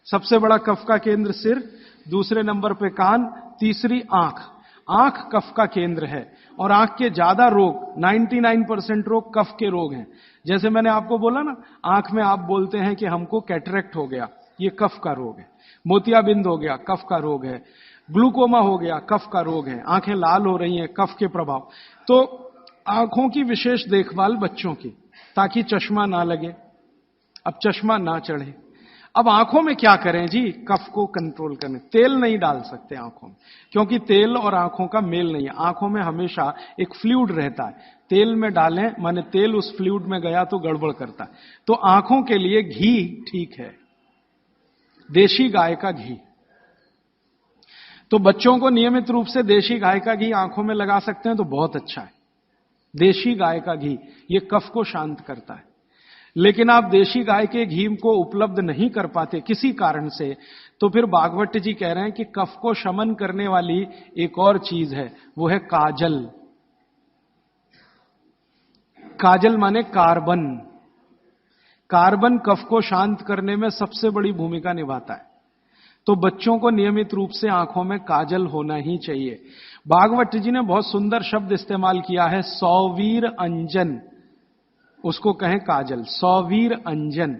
सबसे बड़ा कफ का केंद्र सिर, दूसरे नंबर पे कान, तीसरी आंख। आंख कफ का केंद्र है, और आंख के ज्यादा रोग, 99% रोग कफ के रोग हैं। जैसे मैंने आपको बोला ना, आंख में आप बोलते हैं कि हमको कैटरेक्ट हो गया, ये कफ का रोग है। मोतियाबिंद हो गया, कफ का रोग है। ग्लूकोमा हो गया, कफ का रोग है। आंखें लाल हो रही हैं, कफ के प्रभाव। तो आंखों की विशेष देखभाल बच्चों की, ताकि चश्मा ना लगे, अब चश्मा ना चढ़े। अब आंखों में क्या करें जी? कफ को कंट्रोल करने, तेल नहीं डाल सकते आंखों में, क्योंकि तेल और आंखों का मेल नहीं है। आंखों में हमेशा एक फ्लूइड रहता है, तेल में डालें माने तेल उस फ्लूइड में गया तो गड़बड़ करता है। तो आंखों के लिए घी ठीक है, देशी गाय का घी। तो बच्चों को नियमित रूप से देशी गाय का घी आंखों में लगा सकते हैं तो बहुत अच्छा है। देशी गाय का घी ये कफ को शांत करता है। लेकिन आप देशी गाय के घी को उपलब्ध नहीं कर पाते किसी कारण से, तो फिर भागवत जी कह रहे हैं कि कफ को शमन करने वाली एक और चीज है, वो है काजल। काजल माने कार्बन। कार्बन कफ को शांत करने में सबसे बड़ी भूमिका निभाता है। तो बच्चों को नियमित रूप से आंखों में काजल होना ही चाहिए। भागवत जी ने बहुत सुंदर शब्द इस्तेमाल किया है, सौवीर अंजन, उसको कहें काजल, सौवीर अंजन,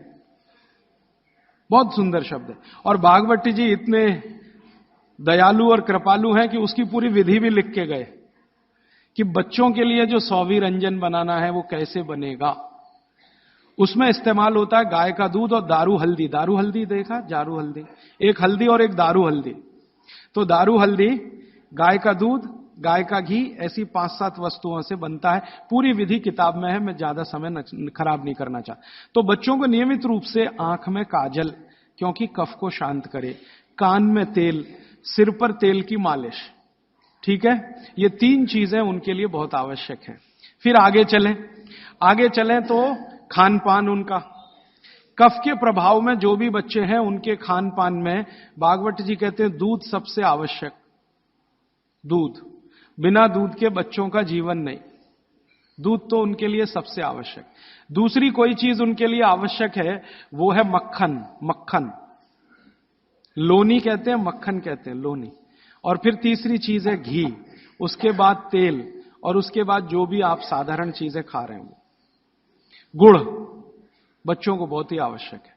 बहुत सुंदर शब्द है। और भागवत जी इतने दयालु और कृपालु हैं कि उसकी पूरी विधि भी लिख के गए कि बच्चों के लिए जो सौवीर अंजन बनाना है वो कैसे बनेगा। उसमें इस्तेमाल होता है गाय का दूध और दारू हल्दी। दारू हल्दी देखा? जारू हल्दी, एक हल्दी और एक दारू हल्दी। तो दारू हल्दी, गाय का दूध, गाय का घी, ऐसी 5-7 वस्तुओं से बनता है। पूरी विधि किताब में है, मैं ज्यादा समय खराब नहीं करना चाहता। तो बच्चों को नियमित रूप से आंख में काजल, क्योंकि कफ को शांत करे, कान में तेल, सिर पर तेल की मालिश, ठीक है? ये 3 चीजें उनके लिए बहुत आवश्यक है। फिर आगे चलें तो खान पान उनका, कफ के प्रभाव में जो भी बच्चे हैं उनके खान पान में भागवत जी कहते हैं दूध सबसे आवश्यक। दूध, बिना दूध के बच्चों का जीवन नहीं, दूध तो उनके लिए सबसे आवश्यक। दूसरी कोई चीज उनके लिए आवश्यक है, वो है मक्खन। मक्खन, लोनी कहते हैं, मक्खन कहते हैं, लोनी। और फिर तीसरी चीज है घी, उसके बाद तेल, और उसके बाद जो भी आप साधारण चीजें खा रहे हैं वो। गुड़ बच्चों को बहुत ही आवश्यक है।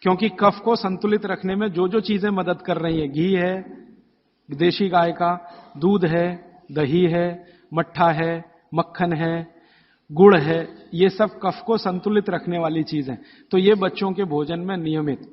क्योंकि कफ को संतुलित रखने में जो जो चीजें मदद कर रही हैं, घी है देशी गाय का, दूध है, दही है, मट्ठा है, मक्खन है, गुड़ है, ये सब कफ को संतुलित रखने वाली चीज है। तो ये बच्चों के भोजन में नियमित।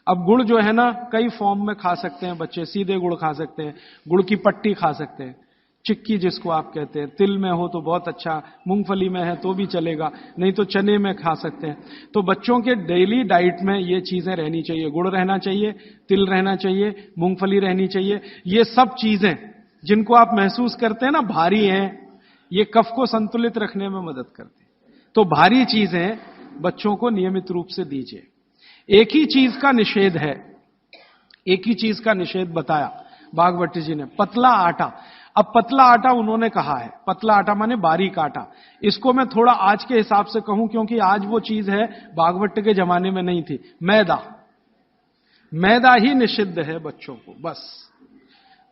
अब गुड़ जो है ना, कई फॉर्म में खा सकते हैं बच्चे। सीधे गुड़ खा सकते हैं, गुड़ की पट्टी खा सकते हैं, चिक्की जिसको आप कहते हैं, तिल में हो तो बहुत अच्छा, मूंगफली में है तो भी चलेगा, नहीं तो चने में खा सकते हैं। तो बच्चों के डेली डाइट में ये चीजें रहनी चाहिए। गुड़ रहना चाहिए, तिल रहना चाहिए, मूंगफली रहनी चाहिए। ये सब चीजें जिनको आप महसूस करते हैं ना भारी हैं, ये कफ को संतुलित रखने में मदद करते हैं। तो भारी चीजें बच्चों को नियमित रूप से दीजिए। एक ही चीज का निषेध है, एक ही चीज का निषेध बताया भागवत जी ने, पतला आटा। अब पतला आटा उन्होंने कहा है, पतला आटा माने बारीक आटा। इसको मैं थोड़ा आज के हिसाब से कहूं, क्योंकि आज वो चीज है भागवत के जमाने में नहीं थी। मैदा, मैदा ही निषिद्ध है बच्चों को, बस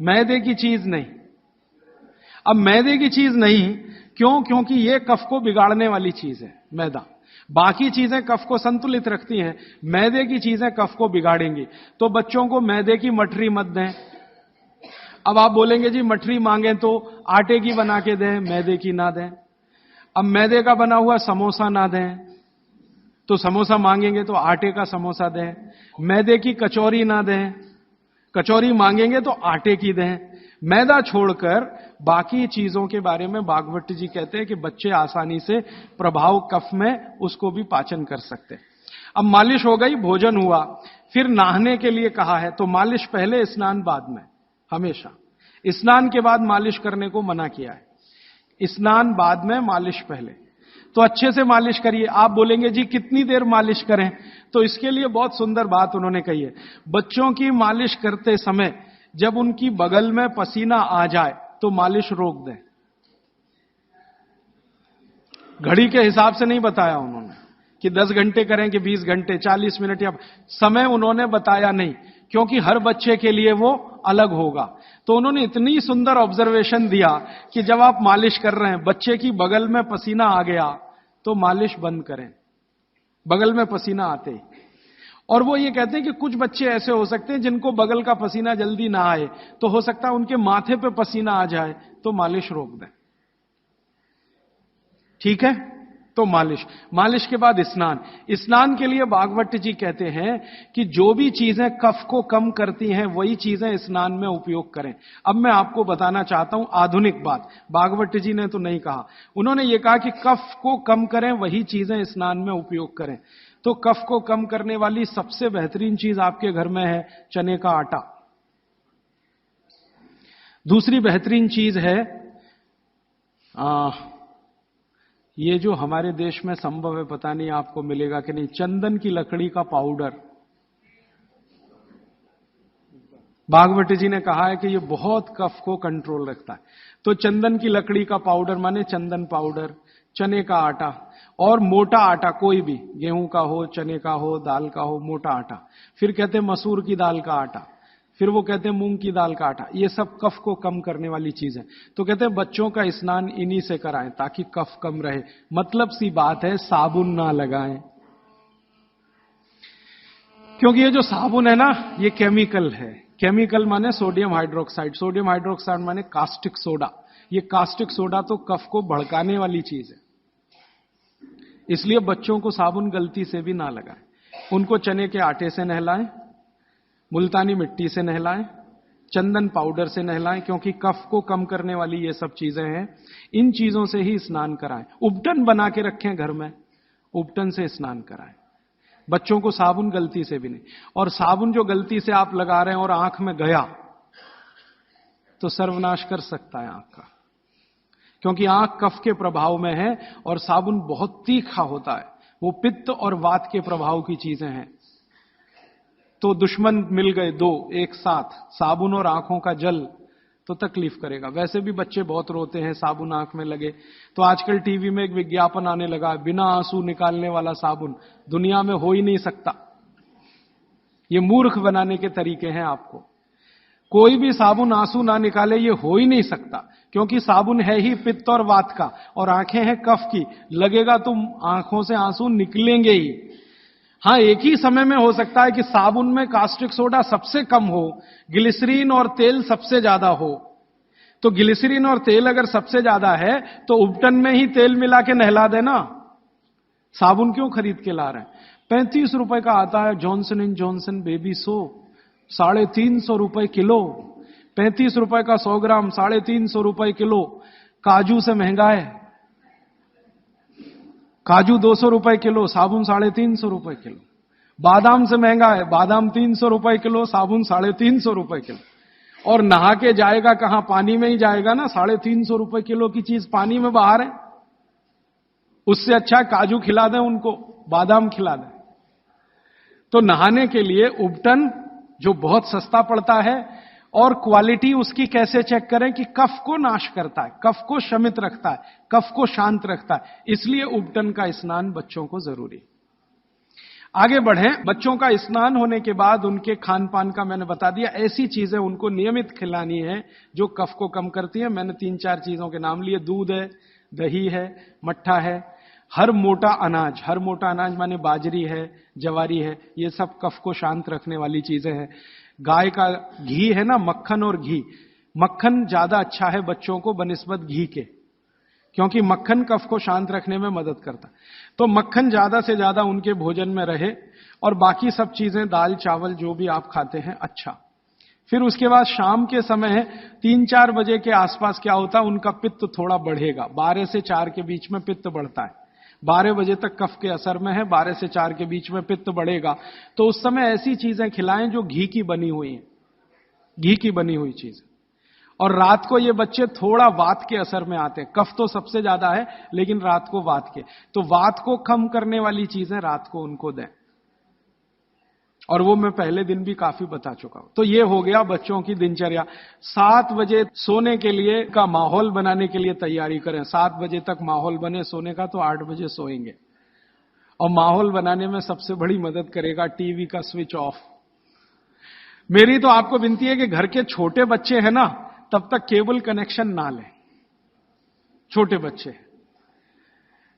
मैदे की चीज नहीं। अब मैदे की चीज नहीं क्यों? क्योंकि ये कफ को बिगाड़ने वाली चीज है मैदा। बाकी चीजें कफ को संतुलित रखती हैं, मैदे की चीजें कफ को बिगाड़ेंगी। तो बच्चों को मैदे की मठरी मत दें। अब आप बोलेंगे जी मठरी मांगे तो आटे की बना के दें, मैदे की ना दें। अब मैदे का बना हुआ समोसा ना दें, तो समोसा मांगेंगे तो आटे का समोसा दें। मैदे की कचौरी ना दें, कचौरी मांगेंगे तो आटे की दें। मैदा छोड़कर बाकी चीजों के बारे में भागवत जी कहते हैं कि बच्चे आसानी से प्रभाव कफ में उसको भी पाचन कर सकते हैं। अब मालिश हो गई, भोजन हुआ, फिर नहाने के लिए कहा है, तो मालिश पहले, स्नान बाद में। हमेशा स्नान के बाद मालिश करने को मना किया है, स्नान बाद में, मालिश पहले। तो अच्छे से मालिश करिए। आप बोलेंगे जी कितनी देर मालिश करें? तो इसके लिए बहुत सुंदर बात उन्होंने कही है। बच्चों की मालिश करते समय जब उनकी बगल में पसीना आ जाए तो मालिश रोक दें। घड़ी के हिसाब से नहीं बताया उन्होंने कि 10 घंटे करें कि 20 घंटे, 40 मिनट, या समय उन्होंने बताया नहीं, क्योंकि हर बच्चे के लिए वो अलग होगा। तो उन्होंने इतनी सुंदर ऑब्जर्वेशन दिया कि जब आप मालिश कर रहे हैं, बच्चे की बगल में पसीना आ गया तो मालिश बंद करें, बगल में पसीना आते ही। और वो ये कहते हैं कि कुछ बच्चे ऐसे हो सकते हैं जिनको बगल का पसीना जल्दी ना आए, तो हो सकता है उनके माथे पे पसीना आ जाए, तो मालिश रोक दें। ठीक है? तो मालिश के बाद स्नान। स्नान के लिए भागवत जी कहते हैं कि जो भी चीजें कफ को कम करती हैं वही चीजें स्नान में उपयोग करें। अब मैं आपको बताना चाहता हूं आधुनिक बात, भागवत जी ने तो नहीं कहा। उन्होंने ये कहा कि कफ को कम करें वही चीजें स्नान में उपयोग करें। तो कफ को कम करने वाली सबसे बेहतरीन चीज आपके घर में है चने का आटा। दूसरी बेहतरीन चीज है ये जो हमारे देश में संभव है, पता नहीं आपको मिलेगा कि नहीं, चंदन की लकड़ी का पाउडर। भागवत जी ने कहा है कि ये बहुत कफ को कंट्रोल रखता है। तो चंदन की लकड़ी का पाउडर माने चंदन पाउडर, चने का आटा, और मोटा आटा कोई भी, गेहूं का हो, चने का हो, दाल का हो, मोटा आटा। फिर कहते हैं मसूर की दाल का आटा, फिर वो कहते हैं मूंग की दाल का आटा। ये सब कफ को कम करने वाली चीज है। तो कहते हैं बच्चों का स्नान इन्हीं से कराएं ताकि कफ कम रहे। मतलब सी बात है, साबुन ना लगाएं, क्योंकि ये जो साबुन है ना, ये केमिकल है। केमिकल माने सोडियम हाइड्रोक्साइड, सोडियम हाइड्रोक्साइड माने कास्टिक सोडा। ये कास्टिक सोडा तो कफ को भड़काने वाली चीज है, इसलिए बच्चों को साबुन गलती से भी ना लगाएं। उनको चने के आटे से नहलाएं, मुल्तानी मिट्टी से नहलाएं, चंदन पाउडर से नहलाएं, क्योंकि कफ को कम करने वाली ये सब चीजें हैं। इन चीजों से ही स्नान कराएं। उपटन बना के रखें घर में, उपटन से स्नान कराएं बच्चों को, साबुन गलती से भी नहीं। और साबुन जो गलती से आप लगा रहे हैं और आंख में गया तो सर्वनाश कर सकता है आंख का, क्योंकि आंख कफ के प्रभाव में है और साबुन बहुत तीखा होता है। वो पित्त और वात के प्रभाव की चीजें हैं। तो दुश्मन मिल गए दो एक साथ, साबुन और आंखों का जल, तो तकलीफ करेगा। वैसे भी बच्चे बहुत रोते हैं साबुन आंख में लगे। तो आजकल टीवी में एक विज्ञापन आने लगा, बिना आंसू निकालने वाला साबुन दुनिया में हो ही नहीं सकता। ये मूर्ख बनाने के तरीके हैं आपको। कोई भी साबुन आंसू ना निकाले, ये हो ही नहीं सकता, क्योंकि साबुन है ही पित्त और वात का, और आंखें हैं कफ की। लगेगा तो आंखों से आंसू निकलेंगे ही। हां, एक ही समय में हो सकता है कि साबुन में कास्टिक सोडा सबसे कम हो, ग्लिसरीन और तेल सबसे ज्यादा हो। तो ग्लिसरीन और तेल अगर सबसे ज्यादा है तो उबटन में ही तेल मिला के नहला देना, साबुन क्यों खरीद के ला रहे हैं? 35 रुपए का आता है Johnson and Johnson baby soap, 350 रुपए किलो। 35 रुपए का 100 ग्राम, 350 रुपए किलो। काजू से महंगा है, काजू 200 रुपए किलो, साबुन 350 रुपए किलो। बादाम से महंगा है, बादाम 300 रुपए किलो, साबुन 350 रुपए किलो। और नहा के जाएगा कहां? पानी में ही जाएगा ना। 350 रुपए किलो की चीज पानी में बाहर है। उससे अच्छा काजू खिला दें उनको, बादाम खिला दें। तो नहाने के लिए उबटन जो बहुत सस्ता पड़ता है, और क्वालिटी उसकी कैसे चेक करें कि कफ को नाश करता है, कफ को शमित रखता है, कफ को शांत रखता है, इसलिए उबटन का स्नान बच्चों को जरूरी है। आगे बढ़ें। बच्चों का स्नान होने के बाद उनके खान पान का मैंने बता दिया। ऐसी चीजें उनको नियमित खिलानी है जो कफ को कम करती है। मैंने 3-4 चीजों के नाम लिए। दूध है, दही है, मट्ठा है, हर मोटा अनाज माने बाजरी है, जवारी है, ये सब कफ को शांत रखने वाली चीजें हैं। गाय का घी है ना, मक्खन और घी, मक्खन ज्यादा अच्छा है बच्चों को बनिस्बत घी के, क्योंकि मक्खन कफ को शांत रखने में मदद करता है। तो मक्खन ज्यादा से ज्यादा उनके भोजन में रहे, और बाकी सब चीजें दाल चावल जो भी आप खाते हैं अच्छा। फिर उसके बाद शाम के समय 3-4 बजे के आसपास क्या होता है, उनका पित्त थोड़ा बढ़ेगा। 12 से 4 के बीच में पित्त बढ़ता है। 12 बजे तक कफ के असर में है, 12 से 4 के बीच में पित्त बढ़ेगा। तो उस समय ऐसी चीजें खिलाएं जो घी की बनी हुई हैं, घी की बनी हुई चीज। और रात को ये बच्चे थोड़ा वात के असर में आते हैं। कफ तो सबसे ज्यादा है, लेकिन रात को वात के, तो वात को कम करने वाली चीजें रात को उनको दें। और वो मैं पहले दिन भी काफी बता चुका हूं। तो ये हो गया बच्चों की दिनचर्या। 7 बजे सोने के लिए का माहौल बनाने के लिए तैयारी करें। 7 बजे तक माहौल बने सोने का तो 8 बजे सोएंगे। और माहौल बनाने में सबसे बड़ी मदद करेगा टीवी का स्विच ऑफ। मेरी तो आपको विनती है कि घर के छोटे बच्चे हैं ना, तब तक केबल कनेक्शन ना लें। छोटे बच्चे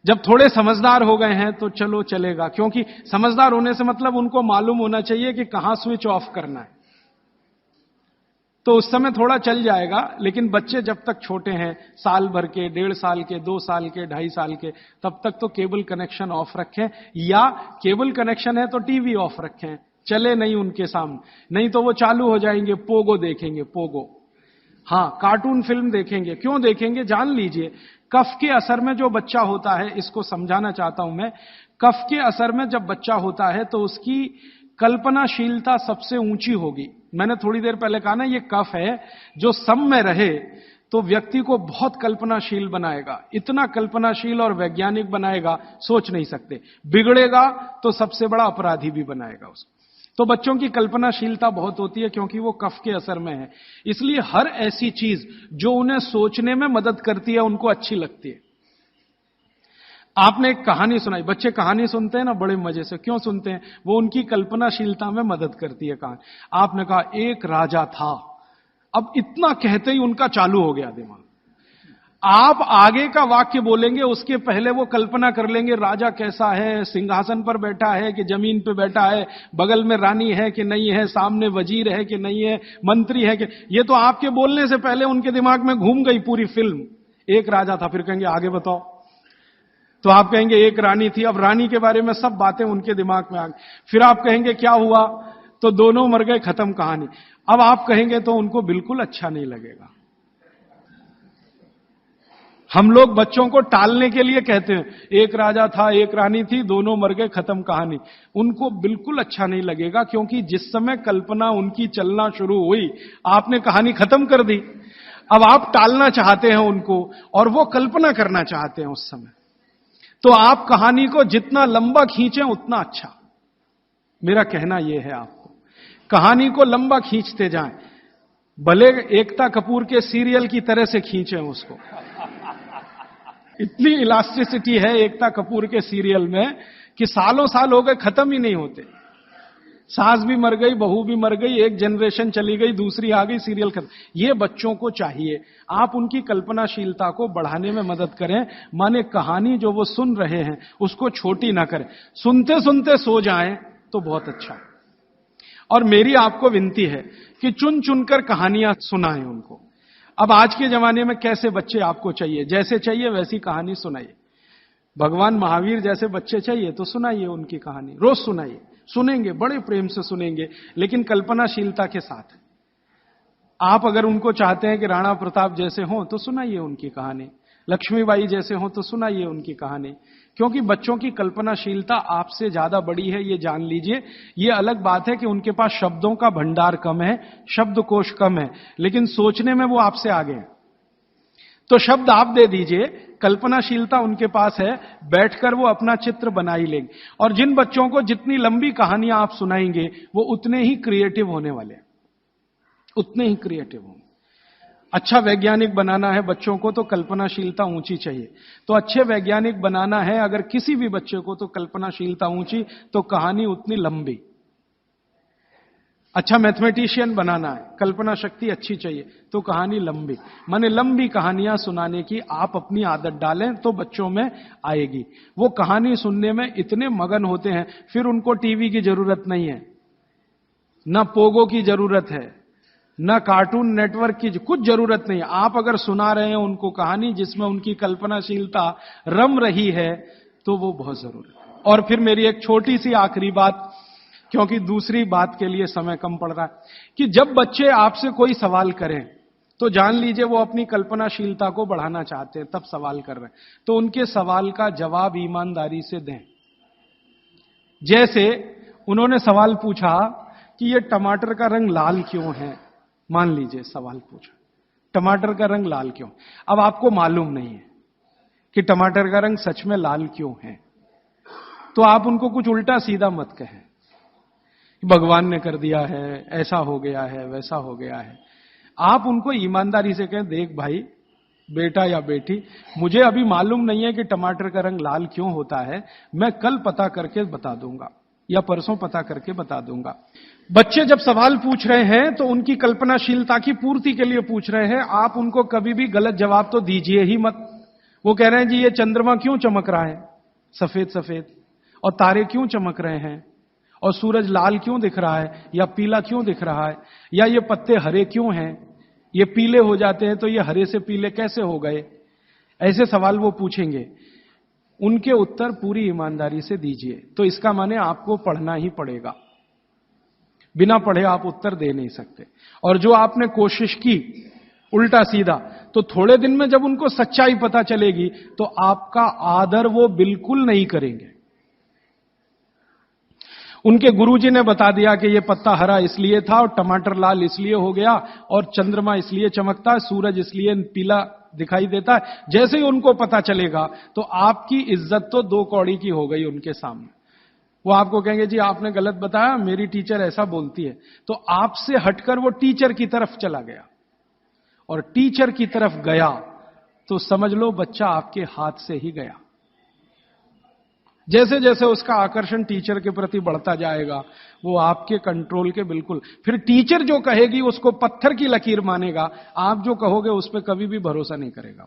जब थोड़े समझदार हो गए हैं तो चलो चलेगा, क्योंकि समझदार होने से मतलब उनको मालूम होना चाहिए कि कहां स्विच ऑफ करना है। तो उस समय थोड़ा चल जाएगा। लेकिन बच्चे जब तक छोटे हैं, साल भर के, 1.5 साल के, 2 साल के, 2.5 साल के, तब तक तो केबल कनेक्शन ऑफ रखें, या केबल कनेक्शन है तो टीवी ऑफ रखें, चले नहीं उनके सामने। नहीं तो वो चालू हो जाएंगे, पोगो देखेंगे, पोगो। हां, कार्टून फिल्म देखेंगे। क्यों देखेंगे जान लीजिए। कफ के असर में जो बच्चा होता है, इसको समझाना चाहता हूं मैं। कफ के असर में जब बच्चा होता है तो उसकी कल्पनाशीलता सबसे ऊंची होगी। मैंने थोड़ी देर पहले कहा ना, ये कफ है जो सम में रहे तो व्यक्ति को बहुत कल्पनाशील बनाएगा। इतना कल्पनाशील और वैज्ञानिक बनाएगा, सोच नहीं सकते। बिगड़ेगा तो सबसे बड़ा अपराधी भी बनाएगा उसको। तो बच्चों की कल्पनाशीलता बहुत होती है, क्योंकि वो कफ के असर में है। इसलिए हर ऐसी चीज जो उन्हें सोचने में मदद करती है उनको अच्छी लगती है। आपने एक कहानी सुनाई, बच्चे कहानी सुनते हैं ना बड़े मजे से। क्यों सुनते हैं? वो उनकी कल्पनाशीलता में मदद करती है कहानी। आपने कहा एक राजा था, अब इतना कहते ही उनका चालू हो गया दिमाग। आप आगे का वाक्य बोलेंगे, उसके पहले वो कल्पना कर लेंगे राजा कैसा है, सिंहासन पर बैठा है कि जमीन पर बैठा है, बगल में रानी है कि नहीं है, सामने वजीर है कि नहीं है, मंत्री है कि। ये तो आपके बोलने से पहले उनके दिमाग में घूम गई पूरी फिल्म। एक राजा था, फिर कहेंगे आगे बताओ, तो आप कहेंगे एक रानी थी। अब रानी के बारे में सब बातें उनके दिमाग में आ गई। फिर आप कहेंगे क्या हुआ, तो दोनों मर गए, खत्म कहानी। अब आप कहेंगे तो उनको बिल्कुल अच्छा नहीं लगेगा। हम लोग बच्चों को टालने के लिए कहते हैं, एक राजा था, एक रानी थी, दोनों मर गए, खत्म कहानी। उनको बिल्कुल अच्छा नहीं लगेगा, क्योंकि जिस समय कल्पना उनकी चलना शुरू हुई, आपने कहानी खत्म कर दी। अब आप टालना चाहते हैं उनको, और वो कल्पना करना चाहते हैं उस समय। तो आप कहानी को जितना लंबा खींचें उतना अच्छा। मेरा कहना यह है आपको, कहानी को लंबा खींचते जाएं, भले एकता कपूर के सीरियल की तरह से खींचें उसको। इतनी इलास्टिसिटी है एकता कपूर के सीरियल में कि सालों साल हो गए, खत्म ही नहीं होते। सास भी मर गई, बहू भी मर गई, एक जनरेशन चली गई, दूसरी आ गई, सीरियल खत्म। ये बच्चों को चाहिए आप उनकी कल्पनाशीलता को बढ़ाने में मदद करें। माने कहानी जो वो सुन रहे हैं उसको छोटी ना करें, सुनते सुनते सो जाएं तो बहुत अच्छा। और मेरी आपको विनती है कि चुन चुनकर कहानियां सुनाएं उनको। अब आज के जमाने में कैसे बच्चे आपको चाहिए, जैसे चाहिए वैसी कहानी सुनाइए। भगवान महावीर जैसे बच्चे चाहिए तो सुनाइए उनकी कहानी, रोज सुनाइए, सुनेंगे, बड़े प्रेम से सुनेंगे, लेकिन कल्पनाशीलता के साथ। आप अगर उनको चाहते हैं कि राणा प्रताप जैसे हों तो सुनाइए उनकी कहानी, लक्ष्मीबाई जैसे हों तो सुनाइए उनकी कहानी, क्योंकि बच्चों की कल्पनाशीलता आपसे ज्यादा बड़ी है, ये जान लीजिए। ये अलग बात है कि उनके पास शब्दों का भंडार कम है, शब्दकोश कम है, लेकिन सोचने में वो आपसे आगे हैं। तो शब्द आप दे दीजिए, कल्पनाशीलता उनके पास है, बैठकर वो अपना चित्र बना ही लेंगे। और जिन बच्चों को जितनी लंबी कहानियां आप सुनाएंगे वो उतने ही क्रिएटिव होने वाले, उतने ही क्रिएटिव होंगे। अच्छा वैज्ञानिक बनाना है बच्चों को तो कल्पनाशीलता ऊंची चाहिए। तो अच्छे वैज्ञानिक बनाना है अगर किसी भी बच्चे को तो कल्पनाशीलता ऊंची, तो कहानी उतनी लंबी। अच्छा मैथमेटिशियन बनाना है, कल्पना शक्ति अच्छी चाहिए तो कहानी लंबी। माने लंबी कहानियां सुनाने की आप अपनी आदत डालें तो बच्चों में आएगी। वो कहानी सुनने में इतने मगन होते हैं, फिर उनको टीवी की जरूरत नहीं है, ना पोगो की जरूरत है, ना कार्टून नेटवर्क की कुछ जरूरत नहीं है। आप अगर सुना रहे हैं उनको कहानी जिसमें उनकी कल्पनाशीलता रम रही है तो वो बहुत जरूरी है। और फिर मेरी एक छोटी सी आखिरी बात, क्योंकि दूसरी बात के लिए समय कम पड़ रहा है, कि जब बच्चे आपसे कोई सवाल करें तो जान लीजिए वो अपनी कल्पनाशीलता को बढ़ाना चाहते हैं, तब सवाल कर रहे हैं। तो उनके सवाल का जवाब ईमानदारी से दें। जैसे उन्होंने सवाल पूछा कि ये टमाटर का रंग लाल क्यों है, मान लीजिए सवाल पूछा टमाटर का रंग लाल क्यों। अब आपको मालूम नहीं है कि टमाटर का रंग सच में लाल क्यों है, तो आप उनको कुछ उल्टा सीधा मत कहें, भगवान ने कर दिया है, ऐसा हो गया है, वैसा हो गया है। आप उनको ईमानदारी से कहें, देख भाई, बेटा या बेटी, मुझे अभी मालूम नहीं है कि टमाटर का रंग लाल क्यों होता है, मैं कल पता करके बता दूंगा या परसों पता करके बता दूंगा। बच्चे जब सवाल पूछ रहे हैं तो उनकी कल्पनाशीलता की पूर्ति के लिए पूछ रहे हैं, आप उनको कभी भी गलत जवाब तो दीजिए ही मत। वो कह रहे हैं जी ये चंद्रमा क्यों चमक रहा है सफेद सफेद, और तारे क्यों चमक रहे हैं, और सूरज लाल क्यों दिख रहा है या पीला क्यों दिख रहा है, या ये पत्ते हरे क्यों हैं, ये पीले हो जाते हैं तो ये हरे से पीले कैसे हो गए। ऐसे सवाल वो पूछेंगे, उनके उत्तर पूरी ईमानदारी से दीजिए। तो इसका माने आपको पढ़ना ही पड़ेगा, बिना पढ़े आप उत्तर दे नहीं सकते। और जो आपने कोशिश की उल्टा सीधा, तो थोड़े दिन में जब उनको सच्चाई पता चलेगी तो आपका आदर वो बिल्कुल नहीं करेंगे। उनके गुरुजी ने बता दिया कि ये पत्ता हरा इसलिए था और टमाटर लाल इसलिए हो गया और चंद्रमा इसलिए चमकता है, सूरज इसलिए पीला दिखाई देता है। जैसे ही उनको पता चलेगा तो आपकी इज्जत तो 2 कौड़ी की हो गई उनके सामने। वो आपको कहेंगे जी आपने गलत बताया, मेरी टीचर ऐसा बोलती है। तो आपसे हटकर वो टीचर की तरफ चला गया, और टीचर की तरफ गया तो समझ लो बच्चा आपके हाथ से ही गया। जैसे जैसे उसका आकर्षण टीचर के प्रति बढ़ता जाएगा वो आपके कंट्रोल के बिल्कुल, फिर टीचर जो कहेगी उसको पत्थर की लकीर मानेगा, आप जो कहोगे उस पर कभी भी भरोसा नहीं करेगा।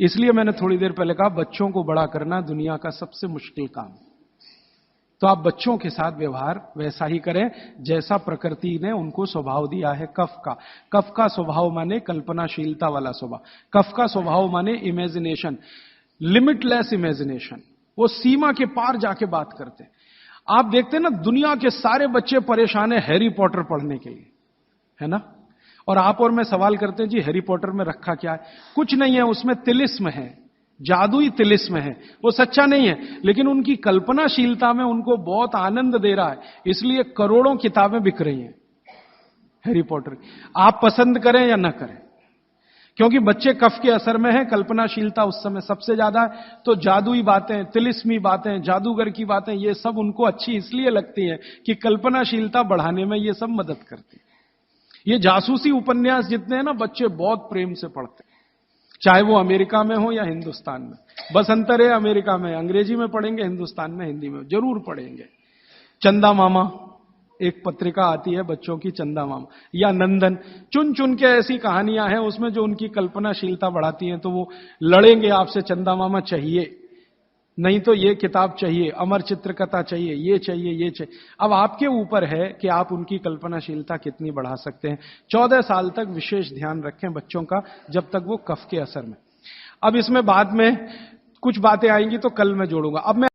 इसलिए मैंने थोड़ी देर पहले कहा बच्चों को बड़ा करना दुनिया का सबसे मुश्किल काम। तो आप बच्चों के साथ व्यवहार वैसा ही करें जैसा प्रकृति ने उनको स्वभाव दिया है। कफ का स्वभाव माने कल्पनाशीलता वाला स्वभाव, कफ का स्वभाव माने इमेजिनेशन, लिमिटलेस इमेजिनेशन। वो सीमा के पार जाके बात करते हैं। आप देखते हैं ना दुनिया के सारे बच्चे परेशान है हैरी पॉटर पढ़ने के लिए, है ना, और आप और मैं सवाल करते हैं जी हैरी पॉटर में रखा क्या है, कुछ नहीं है, उसमें तिलिस्म है, जादुई तिलिस्म है, वो सच्चा नहीं है, लेकिन उनकी कल्पनाशीलता में उनको बहुत आनंद दे रहा है, इसलिए करोड़ों किताबें बिक रही हैं हैरी पॉटर। आप पसंद करें या ना करें, क्योंकि बच्चे कफ के असर में हैं, कल्पनाशीलता उस समय सबसे ज्यादा है। तो जादुई बातें, तिलिस्मी बातें, जादूगर की बातें, ये सब उनको अच्छी इसलिए लगती हैं कि कल्पनाशीलता बढ़ाने में ये सब मदद करती है। ये जासूसी उपन्यास जितने हैं ना बच्चे बहुत प्रेम से पढ़ते हैं, चाहे वो अमेरिका में हो या हिंदुस्तान में। बस अंतर है अमेरिका में अंग्रेजी में पढ़ेंगे, हिंदुस्तान में हिंदी में जरूर पढ़ेंगे। चंदा मामा, एक पत्रिका आती है बच्चों की, चंदा मामा या नंदन, चुन चुन के ऐसी कहानियां हैं उसमें जो उनकी कल्पनाशीलता बढ़ाती हैं। तो वो लड़ेंगे आपसे, चंदा मामा चाहिए, नहीं तो ये किताब चाहिए, अमर चित्रकथा चाहिए, ये चाहिए, ये चाहिए। अब आपके ऊपर है कि आप उनकी कल्पनाशीलता कितनी बढ़ा सकते हैं। 14 साल तक विशेष ध्यान रखें बच्चों का, जब तक वो कफ के असर में। अब इसमें बाद में कुछ बातें आएंगी तो कल मैं जोड़ूंगा। अब मैं